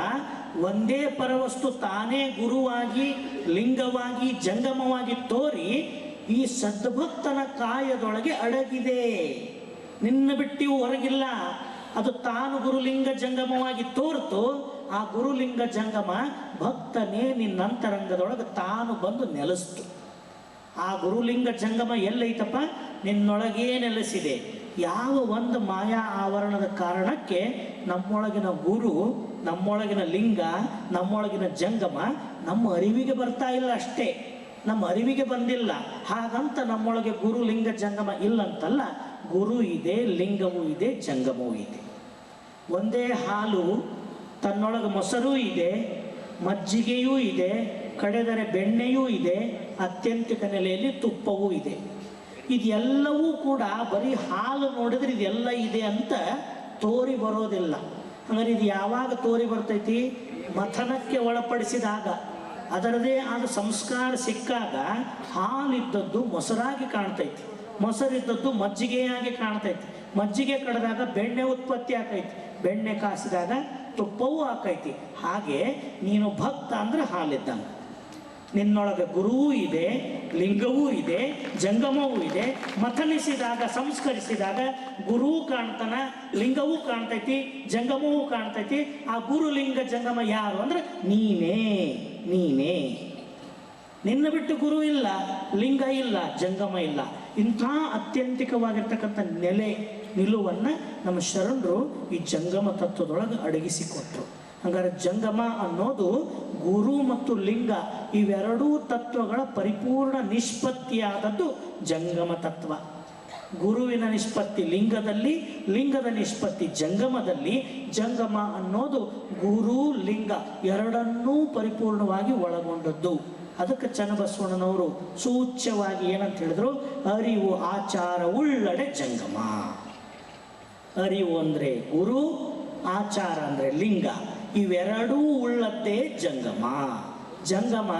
ಒಂದೇ ಪರವಸ್ತು ತಾನೇ ಗುರುವಾಗಿ, ಲಿಂಗವಾಗಿ, ಜಂಗಮವಾಗಿ ತೋರಿ ಈ ಸದ್ಭಕ್ತನ ಕಾಯದೊಳಗೆ ಅಡಗಿದೆ. ನಿನ್ನ ಬಿಟ್ಟು ಹೊರಗಿಲ್ಲ. ಅದು ತಾನು ಗುರುಲಿಂಗ ಜಂಗಮವಾಗಿ ತೋರ್ತು. ಆ ಗುರುಲಿಂಗ ಜಂಗಮ ಭಕ್ತನೇ ನಿನ್ನಂತರಂಗದೊಳಗೆ ತಾನು ಬಂದು ನೆಲೆಸ್ತು. ಆ ಗುರುಲಿಂಗ ಜಂಗಮ ಎಲ್ಲೈತಪ್ಪ? ನಿನ್ನೊಳಗೇ ನೆಲೆಸಿದೆ. ಯಾವ ಒಂದು ಮಾಯಾ ಆವರಣದ ಕಾರಣಕ್ಕೆ ನಮ್ಮೊಳಗಿನ ಗುರು, ನಮ್ಮೊಳಗಿನ ಲಿಂಗ, ನಮ್ಮೊಳಗಿನ ಜಂಗಮ ನಮ್ಮ ಅರಿವಿಗೆ ಬರ್ತಾ ಇಲ್ಲ ಅಷ್ಟೇ, ನಮ್ಮ ಅರಿವಿಗೆ ಬಂದಿಲ್ಲ. ಹಾಗಂತ ನಮ್ಮೊಳಗೆ ಗುರು ಲಿಂಗ ಜಂಗಮ ಇಲ್ಲಂತಲ್ಲ. ಗುರು ಇದೆ, ಲಿಂಗವೂ ಇದೆ, ಜಂಗಮವೂ ಇದೆ. ಒಂದೇ ಹಾಲು ತನ್ನೊಳಗೆ ಮೊಸರು ಇದೆ, ಮಜ್ಜಿಗೆಯೂ ಇದೆ, ಕಡೆದರೆ ಬೆಣ್ಣೆಯೂ ಇದೆ, ಅತ್ಯಂತಿಕ ನೆಲೆಯಲ್ಲಿ ತುಪ್ಪವೂ ಇದೆ. ಇದೆಲ್ಲವೂ ಕೂಡ ಬರೀ ಹಾಲು ನೋಡಿದ್ರೆ ಇದೆಲ್ಲ ಇದೆ ಅಂತ ತೋರಿ ಬರೋದಿಲ್ಲ. ಹಾಗಾದ್ರೆ ಇದು ಯಾವಾಗ ತೋರಿ ಬರ್ತೈತಿ? ಮಥನಕ್ಕೆ ಒಳಪಡಿಸಿದಾಗ, ಅದರದೇ ಆದ ಸಂಸ್ಕಾರ ಸಿಕ್ಕಾಗ ಹಾಲಿದ್ದದ್ದು ಮೊಸರಾಗಿ ಕಾಣ್ತೈತಿ, ಮೊಸರಿದ್ದದ್ದು ಮಜ್ಜಿಗೆಯಾಗಿ ಕಾಣ್ತೈತಿ, ಮಜ್ಜಿಗೆ ಕಡಿದಾಗ ಬೆಣ್ಣೆ ಉತ್ಪತ್ತಿ ಆಕೈತಿ, ಬೆಣ್ಣೆ ಕಾಸಿದಾಗ ತುಪ್ಪವೂ ಆಕೈತಿ. ಹಾಗೆ ನೀನು ಭಕ್ತ ಅಂದ್ರೆ ಹಾಲಿದ್ದಂಗೆ. ನಿನ್ನೊಳಗೆ ಗುರುವೂ ಇದೆ, ಲಿಂಗವೂ ಇದೆ, ಜಂಗಮವೂ ಇದೆ. ಮಥನಿಸಿದಾಗ, ಸಂಸ್ಕರಿಸಿದಾಗ ಗುರುವು ಕಾಣ್ತಾನ, ಲಿಂಗವೂ ಕಾಣ್ತೈತಿ, ಜಂಗಮವೂ ಕಾಣ್ತೈತಿ. ಆ ಗುರು ಲಿಂಗ ಜಂಗಮ ಯಾರು ಅಂದ್ರೆ ನೀನೇ. ನೀನೇ. ನಿನ್ನ ಬಿಟ್ಟು ಗುರು ಇಲ್ಲ, ಲಿಂಗ ಇಲ್ಲ, ಜಂಗಮ ಇಲ್ಲ. ಇಂಥ ಅತ್ಯಂತಿಕವಾಗಿರ್ತಕ್ಕಂಥ ನಿಲುವನ್ನು ನಮ್ಮ ಶರಣರು ಈ ಜಂಗಮ ತತ್ವದೊಳಗೆ ಅಡಗಿಸಿಕೊಟ್ರು. ಹಾಗಾದ್ರೆ ಜಂಗಮ ಅನ್ನೋದು ಗುರು ಮತ್ತು ಲಿಂಗ ಇವೆರಡೂ ತತ್ವಗಳ ಪರಿಪೂರ್ಣ ನಿಷ್ಪತ್ತಿಯಾದದ್ದು ಜಂಗಮ ತತ್ವ. ಗುರುವಿನ ನಿಷ್ಪತ್ತಿ ಲಿಂಗದಲ್ಲಿ, ಲಿಂಗದ ನಿಷ್ಪತ್ತಿ ಜಂಗಮದಲ್ಲಿ. ಜಂಗಮ ಅನ್ನೋದು ಗುರು ಲಿಂಗ ಎರಡನ್ನೂ ಪರಿಪೂರ್ಣವಾಗಿ ಒಳಗೊಂಡದ್ದು. ಅದಕ್ಕೆ ಚನ್ನಬಸವಣ್ಣನವರು ಸೂಚ್ಯವಾಗಿ ಏನಂತ ಹೇಳಿದ್ರು? ಅರಿವು ಆಚಾರವುಳ್ಳಡೆ ಜಂಗಮ. ಅರಿವು ಅಂದ್ರೆ ಗುರು, ಆಚಾರ ಅಂದ್ರೆ ಲಿಂಗ, ಇವೆರಡೂ ಉಳ್ಳದ್ದೇ ಜಂಗಮ. ಜಂಗಮ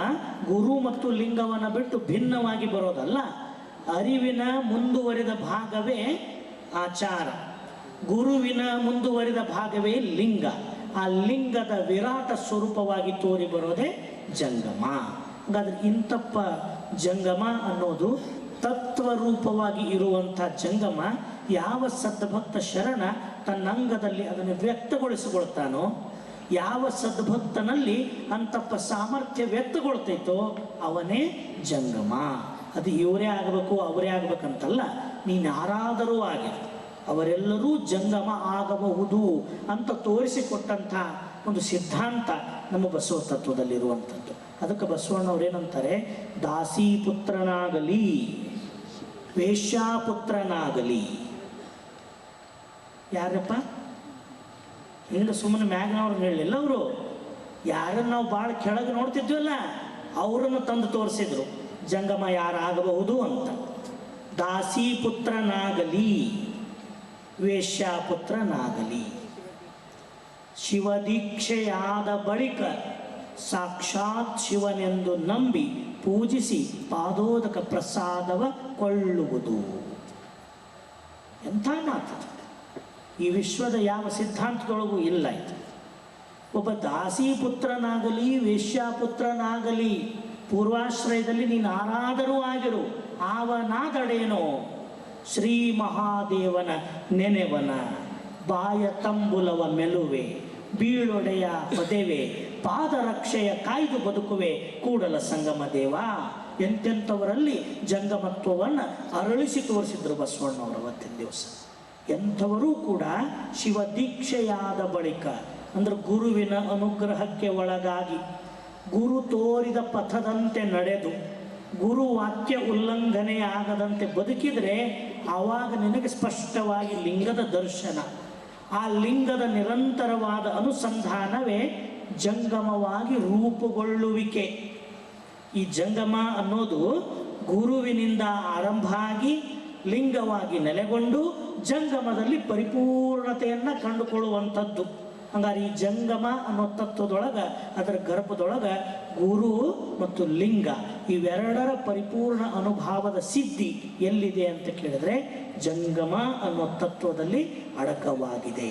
ಗುರು ಮತ್ತು ಲಿಂಗವನ್ನು ಬಿಟ್ಟು ಭಿನ್ನವಾಗಿ ಬರೋದಲ್ಲ. ಅರಿವಿನ ಮುಂದುವರಿದ ಭಾಗವೇ ಆಚಾರ, ಗುರುವಿನ ಮುಂದುವರಿದ ಭಾಗವೇ ಲಿಂಗ. ಆ ಲಿಂಗದ ವಿರಾಟ ಸ್ವರೂಪವಾಗಿ ತೋರಿ ಬರೋದೇ ಜಂಗಮ. ಹಾಗಾದ್ರೆ ಇಂತಪ್ಪ ಜಂಗಮ ಅನ್ನೋದು ತತ್ವರೂಪವಾಗಿ ಇರುವಂಥ ಜಂಗಮ ಯಾವ ಸದ್ಭಕ್ತ ಶರಣ ತನ್ನಂಗದಲ್ಲಿ ಅದನ್ನು ವ್ಯಕ್ತಗೊಳಿಸಿಕೊಳ್ತಾನೋ, ಯಾವ ಸದ್ಭಕ್ತನಲ್ಲಿ ಅಂತಪ್ಪ ಸಾಮರ್ಥ್ಯ ವ್ಯಕ್ತಗೊಳ್ತೈತೋ ಅವನೇ ಜಂಗಮ. ಅದು ಇವರೇ ಆಗಬೇಕು ಅವರೇ ಆಗಬೇಕಂತಲ್ಲ, ನೀನು ಯಾರಾದರೂ ಆಗಿ ಅವರೆಲ್ಲರೂ ಜಂಗಮ ಆಗಬಹುದು ಅಂತ ತೋರಿಸಿಕೊಟ್ಟಂಥ ಒಂದು ಸಿದ್ಧಾಂತ ನಮ್ಮ ಬಸವ ತತ್ವದಲ್ಲಿರುವಂಥದ್ದು. ಅದಕ್ಕೆ ಬಸವಣ್ಣವ್ರು ಏನಂತಾರೆ? ದಾಸಿ ಪುತ್ರನಾಗಲಿ, ವೇಶ್ಯಾಪುತ್ರನಾಗಲಿ. ಯಾರಪ್ಪ? ಹಿಂಗೆ ಸುಮ್ಮನೆ ಮ್ಯಾಗ್ನವ್ರು ಹೇಳಲಿಲ್ಲ ಅವರು. ಯಾರನ್ನು ನಾವು ಭಾಳ ಕೆಳಗೆ ನೋಡ್ತಿದ್ವಲ್ಲ ಅವರನ್ನು ತಂದು ತೋರಿಸಿದ್ರು ಜಂಗಮ ಯಾರಾಗಬಹುದು ಅಂತ. ದಾಸಿ ಪುತ್ರನಾಗಲಿ, ವೇಶ್ಯಾಪುತ್ರನಾಗಲಿ. ಶಿವದೀಕ್ಷೆಯಾದ ಬಳಿಕ ಸಾಕ್ಷಾತ್ ಶಿವನೆಂದು ನಂಬಿ ಪೂಜಿಸಿ ಪಾದೋದಕ ಪ್ರಸಾದವ ಕೊಳ್ಳುವುದು. ಎಂಥ ಮಾತು! ಈ ವಿಶ್ವದ ಯಾವ ಸಿದ್ಧಾಂತದೊಳಗೂ ಇಲ್ಲ ಇದು. ಒಬ್ಬ ದಾಸಿ ಪುತ್ರನಾಗಲಿ, ವೇಶ್ಯಾಪುತ್ರನಾಗಲಿ, ಪೂರ್ವಾಶ್ರಯದಲ್ಲಿ ನೀನು ಯಾರಾದರೂ ಆಗಿರು, ಆವನಾದಡೇನೋ ಶ್ರೀ ಮಹಾದೇವನ ನೆನೆವನ, ಬಾಯ ತಂಬುಲವ ಮೆಲುವೆ, ಬೀಳೊಡೆಯ ಪದೆವೆ, ಪಾದರಕ್ಷೆಯ ಕಾಯ್ದು ಬದುಕುವೆ ಕೂಡಲ ಸಂಗಮ ದೇವ. ಎಂತೆಂಥವರಲ್ಲಿ ಜಂಗಮತ್ವವನ್ನು ಅರಳಿಸಿ ತೋರಿಸಿದ್ರು ಬಸವಣ್ಣವರು ಅವತ್ತಿನ ದಿವಸ. ಎಂಥವರೂ ಕೂಡ ಶಿವ ದೀಕ್ಷೆಯಾದ ಬಳಿಕ ಅಂದ್ರೆ ಗುರುವಿನ ಅನುಗ್ರಹಕ್ಕೆ ಒಳಗಾಗಿ, ಗುರು ತೋರಿದ ಪಥದಂತೆ ನಡೆದು, ಗುರು ವಾಕ್ಯ ಉಲ್ಲಂಘನೆ ಆಗದಂತೆ ಬದುಕಿದರೆ ಆವಾಗ ನಿನಗೆ ಸ್ಪಷ್ಟವಾಗಿ ಲಿಂಗದ ದರ್ಶನ. ಆ ಲಿಂಗದ ನಿರಂತರವಾದ ಅನುಸಂಧಾನವೇ ಜಂಗಮವಾಗಿ ರೂಪುಗೊಳ್ಳುವಿಕೆ. ಈ ಜಂಗಮ ಅನ್ನೋದು ಗುರುವಿನಿಂದ ಆರಂಭ ಆಗಿ ಲಿಂಗವಾಗಿ ನೆಲೆಗೊಂಡು ಜಂಗಮದಲ್ಲಿ ಪರಿಪೂರ್ಣತೆಯನ್ನು ಕಂಡುಕೊಳ್ಳುವಂಥದ್ದು. ಹಂಗಾರೆ ಈ ಜಂಗಮ ಅನ್ನೋ ತತ್ವದೊಳಗೆ, ಅದರ ಗರ್ಭದೊಳಗೆ ಗುರು ಮತ್ತು ಲಿಂಗ ಇವೆರಡರ ಪರಿಪೂರ್ಣ ಅನುಭಾವದ ಸಿದ್ಧಿ ಎಲ್ಲಿದೆ ಅಂತ ಕೇಳಿದ್ರೆ ಜಂಗಮ ಅನ್ನೋ ತತ್ವದಲ್ಲಿ ಅಡಕವಾಗಿದೆ.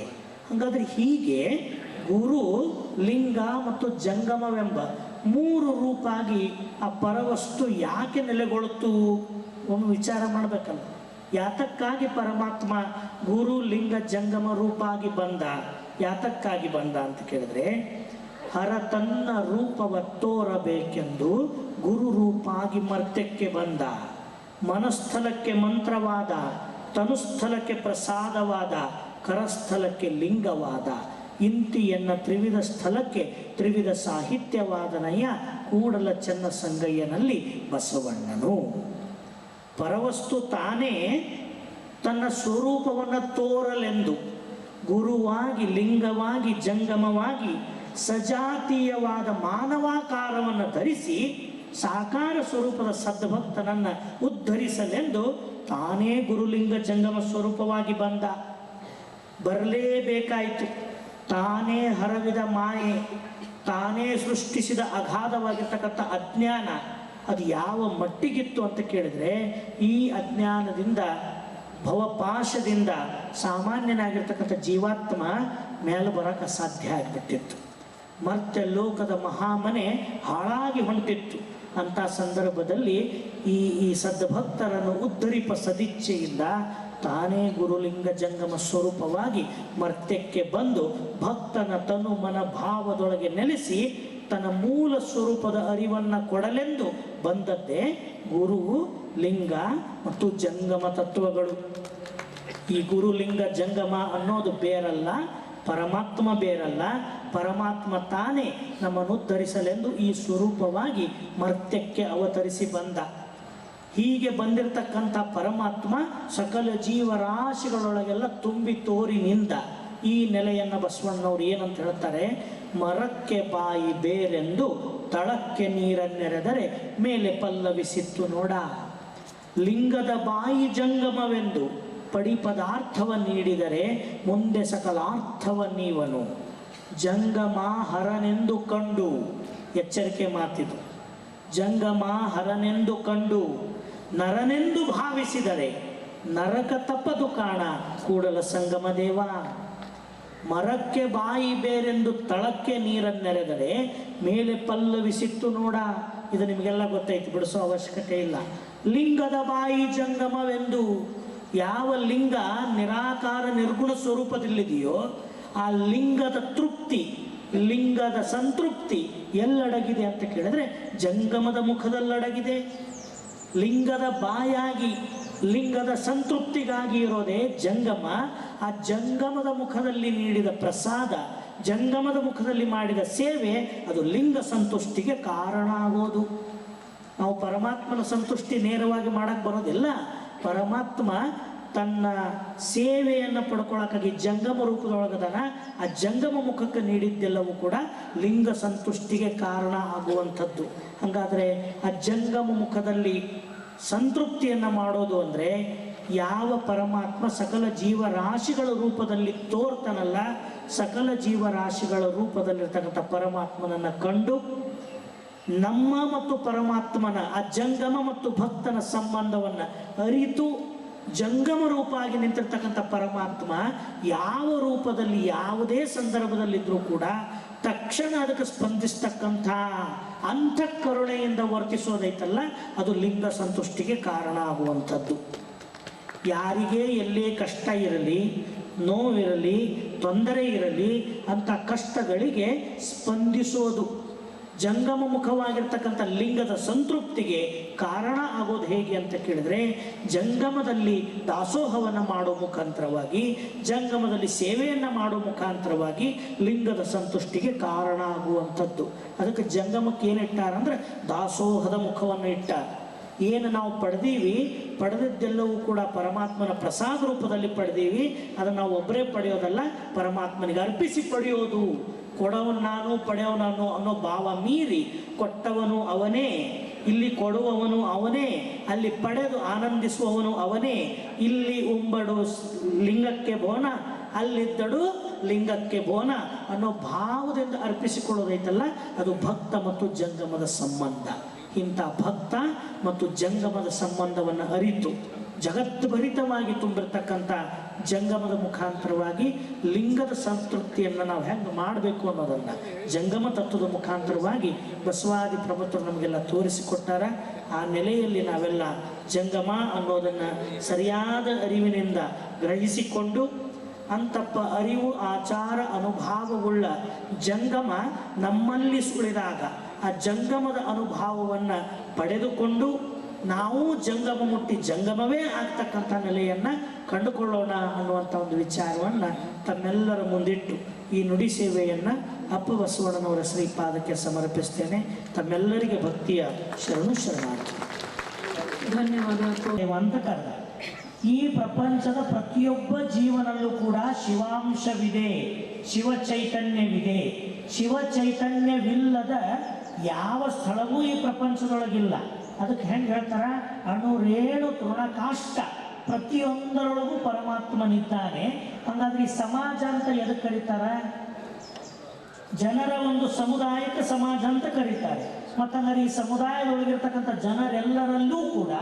ಹಾಗಾದ್ರೆ ಹೀಗೆ ಗುರು, ಲಿಂಗ ಮತ್ತು ಜಂಗಮವೆಂಬ ಮೂರು ರೂಪಾಗಿ ಆ ಪರವಸ್ತು ಯಾಕೆ ನೆಲೆಗೊಳ್ತು ಒಂದು ವಿಚಾರ ಮಾಡಬೇಕಲ್ಲ. ಯಾತಕ್ಕಾಗಿ ಪರಮಾತ್ಮ ಗುರು, ಲಿಂಗ, ಜಂಗಮ ರೂಪಾಗಿ ಬಂದ, ಯಾತಕ್ಕಾಗಿ ಬಂದ ಅಂತ ಕೇಳಿದ್ರೆ, ಹರ ತನ್ನ ರೂಪವ ತೋರಬೇಕೆಂದು ಗುರು ರೂಪಾಗಿ ಮರ್ತ್ಯಕ್ಕೆ ಬಂದ, ಮನಸ್ಥಲಕ್ಕೆ ಮಂತ್ರವಾದ, ತನುಸ್ಥಲಕ್ಕೆ ಪ್ರಸಾದವಾದ, ಕರಸ್ಥಲಕ್ಕೆ ಲಿಂಗವಾದ, ಇಂತಿಯನ್ನ ತ್ರಿವಿಧ ಸ್ಥಳಕ್ಕೆ ತ್ರಿವಿಧ ಸಾಹಿತ್ಯವಾದನಯ್ಯ ಕೂಡಲ ಚೆನ್ನ ಸಂಗಯ್ಯನಲ್ಲಿ ಬಸವಣ್ಣನು. ಪರವಸ್ತು ತಾನೇ ತನ್ನ ಸ್ವರೂಪವನ್ನು ತೋರಲೆಂದು ಗುರುವಾಗಿ, ಲಿಂಗವಾಗಿ, ಜಂಗಮವಾಗಿ ಸಜಾತೀಯವಾದ ಮಾನವಾಕಾರವನ್ನು ಧರಿಸಿ ಸಾಕಾರ ಸ್ವರೂಪದ ಸದ್ಭಕ್ತನನ್ನು ಉದ್ಧರಿಸಲೆಂದು ತಾನೇ ಗುರುಲಿಂಗ ಜಂಗಮ ಸ್ವರೂಪವಾಗಿ ಬಂದ. ಬರಲೇಬೇಕಾಯಿತು. ತಾನೇ ಹರವಿದ ಮಾಯೆ, ತಾನೇ ಸೃಷ್ಟಿಸಿದ ಅಗಾಧವಾಗಿರ್ತಕ್ಕಂಥ ಅಜ್ಞಾನ ಅದು ಯಾವ ಮಟ್ಟಿಗಿತ್ತು ಅಂತ ಕೇಳಿದ್ರೆ, ಈ ಅಜ್ಞಾನದಿಂದ, ಭವಪಾಶದಿಂದ ಸಾಮಾನ್ಯನಾಗಿರ್ತಕ್ಕಂಥ ಜೀವಾತ್ಮ ಮೇಲೆ ಬರೋಕ್ಕೆ ಅಸಾಧ್ಯ ಆಗಿಬಿಟ್ಟಿತ್ತು. ಮರ್ತ್ಯ ಲೋಕದ ಮಹಾಮನೆ ಹಾಳಾಗಿ ಹೊಂಟಿತ್ತು. ಅಂಥ ಸಂದರ್ಭದಲ್ಲಿ ಈ ಸದ್ಭಕ್ತರನ್ನು ಉದ್ಧರಿಪ ಸದಿಚ್ಛೆಯಿಂದ ತಾನೇ ಗುರುಲಿಂಗ ಜಂಗಮ ಸ್ವರೂಪವಾಗಿ ಮರ್ತ್ಯಕ್ಕೆ ಬಂದು ಭಕ್ತನ ತನು ಮನ ಭಾವದೊಳಗೆ ನೆಲೆಸಿ ತನ್ನ ಮೂಲ ಸ್ವರೂಪದ ಅರಿವನ್ನು ಕೊಡಲೆಂದು ಬಂದದ್ದೇ ಗುರು, ಲಿಂಗ ಮತ್ತು ಜಂಗಮ ತತ್ವಗಳು. ಈ ಗುರುಲಿಂಗ ಜಂಗಮ ಅನ್ನೋದು ಬೇರಲ್ಲ, ಪರಮಾತ್ಮ ಬೇರಲ್ಲ. ಪರಮಾತ್ಮ ತಾನೇ ನಮ್ಮನ್ನು ಉದ್ಧರಿಸಲೆಂದು ಈ ಸ್ವರೂಪವಾಗಿ ಮರ್ತ್ಯಕ್ಕೆ ಅವತರಿಸಿ ಬಂದ. ಹೀಗೆ ಬಂದಿರತಕ್ಕಂಥ ಪರಮಾತ್ಮ ಸಕಲ ಜೀವರಾಶಿಗಳೊಳಗೆಲ್ಲ ತುಂಬಿ ತೋರಿ ನಿಂದ. ಈ ನೆಲೆಯನ್ನು ಬಸವಣ್ಣವ್ರು ಏನಂತ ಹೇಳ್ತಾರೆ, ಮರಕ್ಕೆ ಬಾಯಿ ಬೇರೆಂದು ತಳಕ್ಕೆ ನೀರನ್ನೆರೆದರೆ ಮೇಲೆ ಪಲ್ಲವಿಸಿತ್ತು ನೋಡ. ಲಿಂಗದ ಬಾಯಿ ಜಂಗಮವೆಂದು ಪಡಿ ಪದಾರ್ಥವ ನೀಡಿದರೆ ಮುಂದೆ ಸಕಲಾರ್ಥವನ್ನೀವನು. ಜಂಗಮ ಹರನೆಂದು ಕಂಡು, ಎಚ್ಚರಿಕೆ ಮಾತಿದು, ಜಂಗಮ ಹರನೆಂದು ಕಂಡು ನರನೆಂದು ಭಾವಿಸಿದರೆ ನರಕ ತಪ್ಪದು ಕಾಣ ಕೂಡಲ ಸಂಗಮ ದೇವ. ಮರಕ್ಕೆ ಬಾಯಿ ಬೇರೆಂದು ತಳಕ್ಕೆ ನೀರನ್ನೆರೆದರೆ ಮೇಲೆ ಪಲ್ಲವಿಸಿತ್ತು ನೋಡ. ಇದು ನಿಮಗೆಲ್ಲ ಗೊತ್ತೈತಿ, ಬಿಡಿಸೋ ಅವಶ್ಯಕತೆ ಇಲ್ಲ. ಲಿಂಗದ ಬಾಯಿ ಜಂಗಮವೆಂದು, ಯಾವ ಲಿಂಗ ನಿರಾಕಾರ ನಿರ್ಗುಣ ಸ್ವರೂಪದಲ್ಲಿದೆಯೋ ಆ ಲಿಂಗದ ತೃಪ್ತಿ, ಲಿಂಗದ ಸಂತೃಪ್ತಿ ಎಲ್ಲಡಗಿದೆ ಅಂತ ಕೇಳಿದ್ರೆ ಜಂಗಮದ ಮುಖದಲ್ಲಡಗಿದೆ. ಲಿಂಗದ ಬಾಯಾಗಿ, ಲಿಂಗದ ಸಂತೃಪ್ತಿಗಾಗಿ ಇರೋದೇ ಜಂಗಮ. ಆ ಜಂಗಮದ ಮುಖದಲ್ಲಿ ನೀಡಿದ ಪ್ರಸಾದ, ಜಂಗಮದ ಮುಖದಲ್ಲಿ ಮಾಡಿದ ಸೇವೆ ಅದು ಲಿಂಗ ಸಂತುಷ್ಟಿಗೆ ಕಾರಣ ಆಗೋದು. ನಾವು ಪರಮಾತ್ಮನ ಸಂತುಷ್ಟಿ ನೇರವಾಗಿ ಮಾಡಕ್ಕೆ ಬರೋದಿಲ್ಲ. ಪರಮಾತ್ಮ ತನ್ನ ಸೇವೆಯನ್ನು ಪಡ್ಕೊಳ್ಳೋಕ್ಕಾಗಿ ಜಂಗಮ ರೂಪದೊಳಗದಾನ. ಆ ಜಂಗಮ ಮುಖಕ್ಕೆ ನೀಡಿದ್ದೆಲ್ಲವೂ ಕೂಡ ಲಿಂಗ ಸಂತುಷ್ಟಿಗೆ ಕಾರಣ ಆಗುವಂಥದ್ದು. ಹಾಗಾದರೆ ಆ ಜಂಗಮ ಮುಖದಲ್ಲಿ ಸಂತೃಪ್ತಿಯನ್ನು ಮಾಡೋದು ಅಂದರೆ ಯಾವ ಪರಮಾತ್ಮ ಸಕಲ ಜೀವರಾಶಿಗಳ ರೂಪದಲ್ಲಿ ತೋರ್ತಾನಲ್ಲ, ಸಕಲ ಜೀವರಾಶಿಗಳ ರೂಪದಲ್ಲಿರ್ತಕ್ಕಂಥ ಪರಮಾತ್ಮನನ್ನು ಕಂಡು ನಮ್ಮ ಮತ್ತು ಪರಮಾತ್ಮನ ಆ ಜಂಗಮ ಮತ್ತು ಭಕ್ತನ ಸಂಬಂಧವನ್ನು ಅರಿತು ಜಂಗಮ ರೂಪ ಆಗಿ ನಿಂತಿರ್ತಕ್ಕಂಥ ಪರಮಾತ್ಮ ಯಾವ ರೂಪದಲ್ಲಿ ಯಾವುದೇ ಸಂದರ್ಭದಲ್ಲಿದ್ದರೂ ಕೂಡ ತಕ್ಷಣ ಅದಕ್ಕೆ ಸ್ಪಂದಿಸ್ತಕ್ಕಂಥ ಅಂತಃಕರುಣೆಯಿಂದ ವರ್ತಿಸೋದೈತಲ್ಲ, ಅದು ಲಿಂಗ ಸಂತುಷ್ಟಿಗೆ ಕಾರಣ ಆಗುವಂಥದ್ದು. ಯಾರಿಗೆ ಎಲ್ಲೇ ಕಷ್ಟ ಇರಲಿ, ನೋವಿರಲಿ, ತೊಂದರೆ ಇರಲಿ, ಅಂಥ ಕಷ್ಟಗಳಿಗೆ ಸ್ಪಂದಿಸೋದು ಜಂಗಮ ಮುಖವಾಗಿರ್ತಕ್ಕಂಥ ಲಿಂಗದ ಸಂತೃಪ್ತಿಗೆ ಕಾರಣ ಆಗೋದು ಹೇಗೆ ಅಂತ ಕೇಳಿದ್ರೆ, ಜಂಗಮದಲ್ಲಿ ದಾಸೋಹವನ್ನು ಮಾಡೋ ಮುಖಾಂತರವಾಗಿ, ಜಂಗಮದಲ್ಲಿ ಸೇವೆಯನ್ನು ಮಾಡೋ ಮುಖಾಂತರವಾಗಿ ಲಿಂಗದ ಸಂತುಷ್ಟಿಗೆ ಕಾರಣ ಆಗುವಂಥದ್ದು. ಅದಕ್ಕೆ ಜಂಗಮಕ್ಕೆ ಏನಿಟ್ಟಾರ ಅಂದ್ರೆ ದಾಸೋಹದ ಮುಖವನ್ನು ಇಟ್ಟಾರ. ಏನು ನಾವು ಪಡೆದೀವಿ, ಪಡೆದದ್ದೆಲ್ಲವೂ ಕೂಡ ಪರಮಾತ್ಮನ ಪ್ರಸಾದ ರೂಪದಲ್ಲಿ ಪಡೆದೀವಿ. ಅದನ್ನು ನಾವು ಒಬ್ಬರೇ ಪಡೆಯೋದಲ್ಲ, ಪರಮಾತ್ಮನಿಗೆ ಅರ್ಪಿಸಿ ಪಡೆಯೋದು. ಕೊಡವನು ನಾನು, ಪಡೆಯವ ನಾನು ಅನ್ನೋ ಭಾವ ಮೀರಿ ಕೊಟ್ಟವನು ಅವನೇ, ಇಲ್ಲಿ ಕೊಡುವವನು ಅವನೇ, ಅಲ್ಲಿ ಪಡೆದು ಆನಂದಿಸುವವನು ಅವನೇ. ಇಲ್ಲಿ ಉಂಬಡು ಲಿಂಗಕ್ಕೆ ಬೋನ, ಅಲ್ಲಿದ್ದಡು ಲಿಂಗಕ್ಕೆ ಬೋನ ಅನ್ನೋ ಭಾವದಿಂದ ಅರ್ಪಿಸಿಕೊಳ್ಳೋದೈತಲ್ಲ, ಅದು ಭಕ್ತ ಮತ್ತು ಜಂಗಮದ ಸಂಬಂಧ. ಇಂಥ ಭಕ್ತ ಮತ್ತು ಜಂಗಮದ ಸಂಬಂಧವನ್ನು ಅರಿತು ಜಗದ್ಭರಿತವಾಗಿ ತುಂಬಿರ್ತಕ್ಕಂಥ ಜಂಗಮದ ಮುಖಾಂತರವಾಗಿ ಲಿಂಗದ ಸಂತೃಪ್ತಿಯನ್ನು ನಾವು ಹೆಂಗೆ ಮಾಡಬೇಕು ಅನ್ನೋದನ್ನು ಜಂಗಮ ತತ್ವದ ಮುಖಾಂತರವಾಗಿ ಬಸವಾದಿ ಪ್ರಭುತ್ವರು ನಮಗೆಲ್ಲ ತೋರಿಸಿಕೊಟ್ಟಾರ. ಆ ನೆಲೆಯಲ್ಲಿ ನಾವೆಲ್ಲ ಜಂಗಮ ಅನ್ನೋದನ್ನು ಸರಿಯಾದ ಅರಿವಿನಿಂದ ಗ್ರಹಿಸಿಕೊಂಡು ಅಂತಪ್ಪ ಅರಿವು ಆಚಾರ ಅನುಭಾವವುಳ್ಳ ಜಂಗಮ ನಮ್ಮಲ್ಲಿ ಸುಳಿದಾಗ ಆ ಜಂಗಮದ ಅನುಭವವನ್ನು ಪಡೆದುಕೊಂಡು ನಾವು ಜಂಗಮ ಮುಟ್ಟಿ ಜಂಗಮವೇ ಆಗ್ತಕ್ಕಂಥ ನೆಲೆಯನ್ನು ಕಂಡುಕೊಳ್ಳೋಣ ಅನ್ನುವಂಥ ಒಂದು ವಿಚಾರವನ್ನು ತಮ್ಮೆಲ್ಲರ ಮುಂದಿಟ್ಟು ಈ ನುಡಿ ಸೇವೆಯನ್ನು ಅಪ್ಪ ಬಸವಣ್ಣನವರ ಶ್ರೀಪಾದಕ್ಕೆ ಸಮರ್ಪಿಸ್ತೇನೆ. ತಮ್ಮೆಲ್ಲರಿಗೆ ಭಕ್ತಿಯ ಶರಣು ಶರಣಾರ್ಥಿ. ಧನ್ಯವಾದ ಅಂತ ಕರೆದ. ಈ ಪ್ರಪಂಚದ ಪ್ರತಿಯೊಬ್ಬ ಜೀವನಲ್ಲೂ ಕೂಡ ಶಿವಾಂಶವಿದೆ, ಶಿವ ಚೈತನ್ಯವಿದೆ. ಶಿವ ಚೈತನ್ಯವಿಲ್ಲದ ಯಾವ ಸ್ಥಳವೂ ಈ ಪ್ರಪಂಚದೊಳಗಿಲ್ಲ. ಅದಕ್ಕೆ ಹೆಂಗೆ ಹೇಳ್ತಾರ, ಅಣುರೇಣು ತೃಣಕಾಷ್ಟ ಪ್ರತಿಯೊಂದರೊಳಗೂ ಪರಮಾತ್ಮನಿದ್ದಾನೆ. ಹಂಗಾದ್ರೆ ಈ ಸಮಾಜ ಅಂತ ಎದಕ್ಕೆ ಕರೀತಾರ? ಜನರ ಒಂದು ಸಮುದಾಯಕ್ಕೆ ಸಮಾಜ ಅಂತ ಕರೀತಾರೆ. ಮತ್ತಂದ್ರೆ ಈ ಸಮುದಾಯದೊಳಗಿರ್ತಕ್ಕಂಥ ಜನರೆಲ್ಲರಲ್ಲೂ ಕೂಡ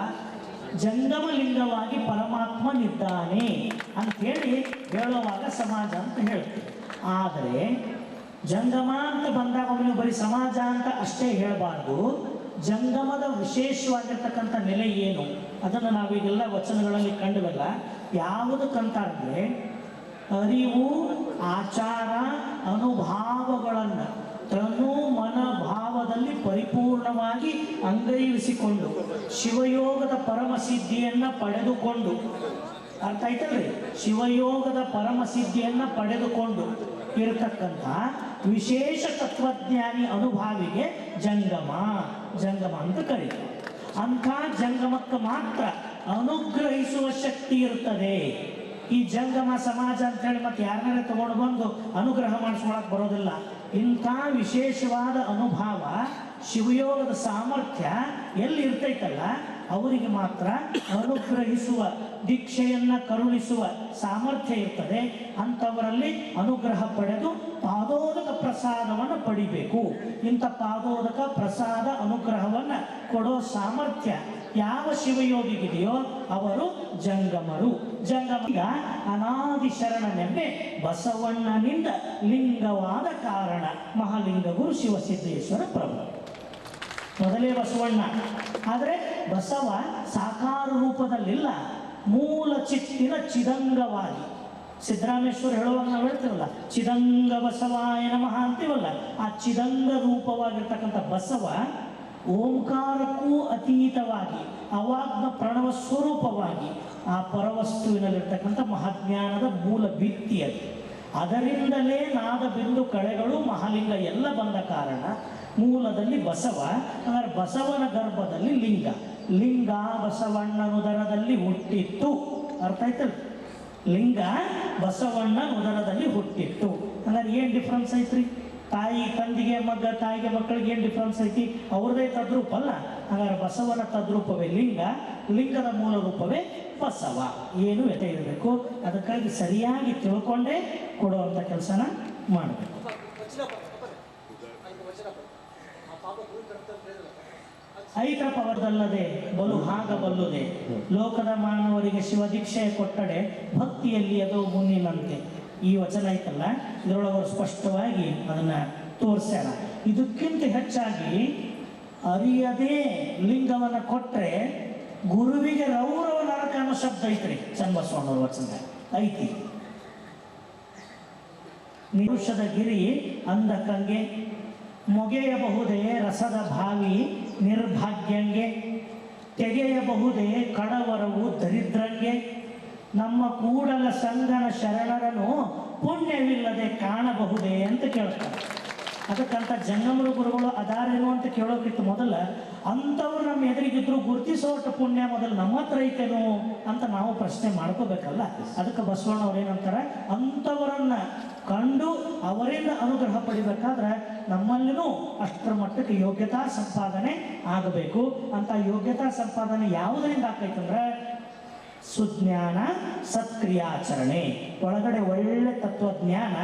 ಜಂಗಮ ಲಿಂಗವಾಗಿ ಪರಮಾತ್ಮನಿದ್ದಾನೆ ಅಂಥೇಳಿ ಹೇಳುವಾಗ ಸಮಾಜ ಅಂತ ಹೇಳ್ತೀವಿ. ಆದರೆ ಜಂಗಮ ಅಂತ ಬಂದಾಗ ನೀವು ಬರೀ ಸಮಾಜ ಅಂತ ಅಷ್ಟೇ ಹೇಳಬಾರ್ದು. ಜಂಗಮದ ವಿಶೇಷವಾಗಿರ್ತಕ್ಕಂಥ ನೆಲೆ ಏನು ಅದನ್ನು ನಾವೀಗೆಲ್ಲ ವಚನಗಳಲ್ಲಿ ಕಂಡುವಲ್ಲ. ಯಾವುದಕ್ಕಂತಂದ್ರೆ ಅರಿವು, ಆಚಾರ, ಅನುಭಾವಗಳನ್ನು ತನು ಮನ ಭಾವದಲ್ಲಿ ಪರಿಪೂರ್ಣವಾಗಿ ಅಂಗೈವಿಸಿಕೊಂಡು ಶಿವಯೋಗದ ಪರಮಸಿದ್ಧಿಯನ್ನು ಪಡೆದುಕೊಂಡು, ಅರ್ಥ ಆಯ್ತಲ್ರಿ? ಶಿವಯೋಗದ ಪರಮಸಿದ್ಧಿಯನ್ನು ಪಡೆದುಕೊಂಡು ಇರತಕ್ಕಂಥ ವಿಶೇಷ ತತ್ವಜ್ಞಾನಿ ಅನುಭಾವಿಗೆ ಜಂಗಮ ಅಂತ ಕರೀತಾರೆ. ಅಂಥ ಜಂಗಮಕ್ಕೆ ಮಾತ್ರ ಅನುಗ್ರಹಿಸುವ ಶಕ್ತಿ ಇರ್ತದೆ. ಈ ಜಂಗಮ ಸಮಾಜ ಅಂತ ಹೇಳಿ ಮತ್ತೆ ಯಾರನ್ನಾರ ತಗೊಂಡು ಬಂದು ಅನುಗ್ರಹ ಮಾಡಿಸ್ಕೊಳಕ್ ಬರೋದಿಲ್ಲ. ಇಂಥ ವಿಶೇಷವಾದ ಅನುಭವ, ಶಿವಯೋಗದ ಸಾಮರ್ಥ್ಯ ಎಲ್ಲಿ ಇರ್ತೈತಲ್ಲ ಅವರಿಗೆ ಮಾತ್ರ ಅನುಗ್ರಹಿಸುವ, ದೀಕ್ಷೆಯನ್ನ ಕರುಣಿಸುವ ಸಾಮರ್ಥ್ಯ ಇರ್ತದೆ. ಅಂಥವರಲ್ಲಿ ಅನುಗ್ರಹ ಪಡೆದು ಪಾದೋದಕ ಪ್ರಸಾದವನ್ನು ಪಡಿಬೇಕು. ಇಂಥ ಪಾದೋದಕ ಪ್ರಸಾದ ಅನುಗ್ರಹವನ್ನು ಕೊಡೋ ಸಾಮರ್ಥ್ಯ ಯಾವ ಶಿವಯೋಗಿಗಿದೆಯೋ ಅವರು ಜಂಗಮರು. ಜಂಗಮಗ ಅನಾದಿ ಶರಣನೆಂಬೆ ಬಸವಣ್ಣನಿಂದ ಲಿಂಗವಾದ ಕಾರಣ ಮಹಾಲಿಂಗ ಗುರು ಶಿವಸಿದ್ದೇಶ್ವರ ಪ್ರಭು ಮೊದಲೇ ಬಸವಣ್ಣ. ಆದರೆ ಬಸವ ಸಾಕಾರ ರೂಪದಲ್ಲಿಲ್ಲ, ಮೂಲ ಚಿತ್ತಿನ ಚಿದಂಗವಾಗಿ. ಸಿದ್ದರಾಮೇಶ್ವರ ಹೇಳುವಾಗ ನಾವು ಹೇಳ್ತೀವಲ್ಲ, ಚಿದಂಗ ಬಸವಾಯ ನಮಃ ಅಂತೀವಲ್ಲ, ಆ ಚಿದಂಗ ರೂಪವಾಗಿರ್ತಕ್ಕಂಥ ಬಸವ ಓಂಕಾರಕ್ಕೂ ಅತೀತವಾಗಿ ಅವಾಗ್ನ ಪ್ರಣವ ಸ್ವರೂಪವಾಗಿ ಆ ಪರವಸ್ತುವಿನಲ್ಲಿರ್ತಕ್ಕಂಥ ಮಹಾಜ್ಞಾನದ ಮೂಲ ಭಿತ್ತಿ ಅದು. ಅದರಿಂದಲೇ ನಾದ ಬಿಂದು ಕಳೆಗಳು ಮಹಾಲಿಂಗ ಎಲ್ಲ ಬಂದ ಕಾರಣ ಮೂಲದಲ್ಲಿ ಬಸವ. ಅಂದರೆ ಬಸವನ ಗರ್ಭದಲ್ಲಿ ಲಿಂಗ ಬಸವಣ್ಣನುದರದಲ್ಲಿ ಹುಟ್ಟಿತ್ತು. ಅರ್ಥ ಆಯ್ತಲ್ಲ? ಲಿಂಗ ಬಸವಣ್ಣನ ಉದರದಲ್ಲಿ ಹುಟ್ಟಿತ್ತು. ಹಂಗಾರೆ ಏನು ಡಿಫ್ರೆನ್ಸ್ ಐತ್ರಿ? ತಾಯಿ ತಂದಿಗೆ ಮಗ, ತಾಯಿಗೆ ಮಕ್ಕಳಿಗೆ ಏನು ಡಿಫ್ರೆನ್ಸ್ ಐತಿ? ಅವ್ರದೇ ತದ್ರೂಪ ಅಲ್ಲ. ಹಾಗಾದ್ರೆ ಬಸವನ ತದ್ರೂಪವೇ ಲಿಂಗದ ಮೂಲ ರೂಪವೇ ಬಸವ. ಏನು ವ್ಯತೆ ಇರಬೇಕು. ಅದಕ್ಕಾಗಿ ಸರಿಯಾಗಿ ತಿಳ್ಕೊಂಡೇ ಕೊಡುವಂಥ ಕೆಲಸನ ಮಾಡಬೇಕು. ಐತ್ರಪವರದಲ್ಲದೆ ಬಲು ಹಾಗ ಬಲ್ಲುದೆ, ಲೋಕದ ಮಾನವರಿಗೆ ಶಿವ ದೀಕ್ಷೆ ಕೊಟ್ಟಡೆ ಭಕ್ತಿಯಲ್ಲಿ ಅದು ಮುನ್ನಿನಂತೆ. ಈ ವಚನ ಐತಲ್ಲ, ಇದರೊಳಗೆ ಸ್ಪಷ್ಟವಾಗಿ ಅದನ್ನ ತೋರಿಸ್ಯಾರ. ಇದಕ್ಕಿಂತ ಹೆಚ್ಚಾಗಿ ಅರಿಯದೇ ಲಿಂಗವನ್ನು ಕೊಟ್ಟರೆ ಗುರುವಿಗೆ ರೌರವ ನರಕ ಅನ್ನೋ ಶಬ್ದ ಐತ್ರಿ ಚನ್ನಬಸವಣ್ಣವ್ರ ವಚನ ಐತಿ. ನಿರುಷದ ಗಿರಿ ಅಂದಕಂಗೆ ಮೊಗೆಯಬಹುದೇ ರಸದ ಭಾವಿ ನಿರ್ಭಾಗ್ಯಂಗೆ, ತೆಗೆಯಬಹುದೇ ಕಡವರವು ದರಿದ್ರಂಗೆ, ನಮ್ಮ ಕೂಡಲ ಸಂಗನ ಶರಣರನ್ನು ಪುಣ್ಯವಿಲ್ಲದೆ ಕಾಣಬಹುದೇ ಅಂತ ಕೇಳ್ತಾರೆ. ಅದಕ್ಕಂತ ಜಂಗಮರ ಗುರುಗಳು ಅದಾರೇನು ಅಂತ ಕೇಳೋಕ್ಕಿಂತ ಮೊದಲ ಅಂಥವ್ರು ನಮ್ಮ ಎದುರಿಗಿದ್ರು ಗುರುತಿಸೋಟ ಪುಣ್ಯ ಮೊದಲು ನಮ್ಮ ಹತ್ರ ಐತೇನೋ ಅಂತ ನಾವು ಪ್ರಶ್ನೆ ಮಾಡ್ಕೋಬೇಕಲ್ಲ. ಅದಕ್ಕೆ ಬಸವಣ್ಣವ್ರು ಏನಂತಾರೆ, ಅಂಥವರನ್ನ ಕಂಡು ಅವರಿಂದ ಅನುಗ್ರಹ ಪಡಿಬೇಕಾದ್ರೆ ನಮ್ಮಲ್ಲಿನೂ ಅಷ್ಟರ ಮಟ್ಟಕ್ಕೆ ಯೋಗ್ಯತಾ ಸಂಪಾದನೆ ಆಗಬೇಕು. ಅಂತ ಯೋಗ್ಯತಾ ಸಂಪಾದನೆ ಯಾವುದರಿಂದ ಆಗ್ತೈತಂದ್ರೆ ಸುಜ್ಞಾನ, ಸತ್ಕ್ರಿಯಾಚರಣೆ, ಒಳಗಡೆ ಒಳ್ಳೆ ತತ್ವಜ್ಞಾನ,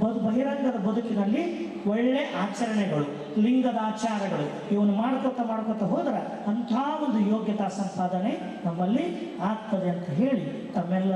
ಬಹಿರಂಗದ ಬದುಕಿನಲ್ಲಿ ಒಳ್ಳೆ ಆಚರಣೆಗಳು, ಲಿಂಗದ ಆಚಾರಗಳು, ಇವನು ಮಾಡ್ಕೋತ ಹೋದ್ರೆ ಅಂಥ ಒಂದು ಯೋಗ್ಯತಾ ಸಂಪಾದನೆ ನಮ್ಮಲ್ಲಿ ಆಗ್ತದೆ ಅಂತ ಹೇಳಿ ತಮ್ಮೆಲ್ಲ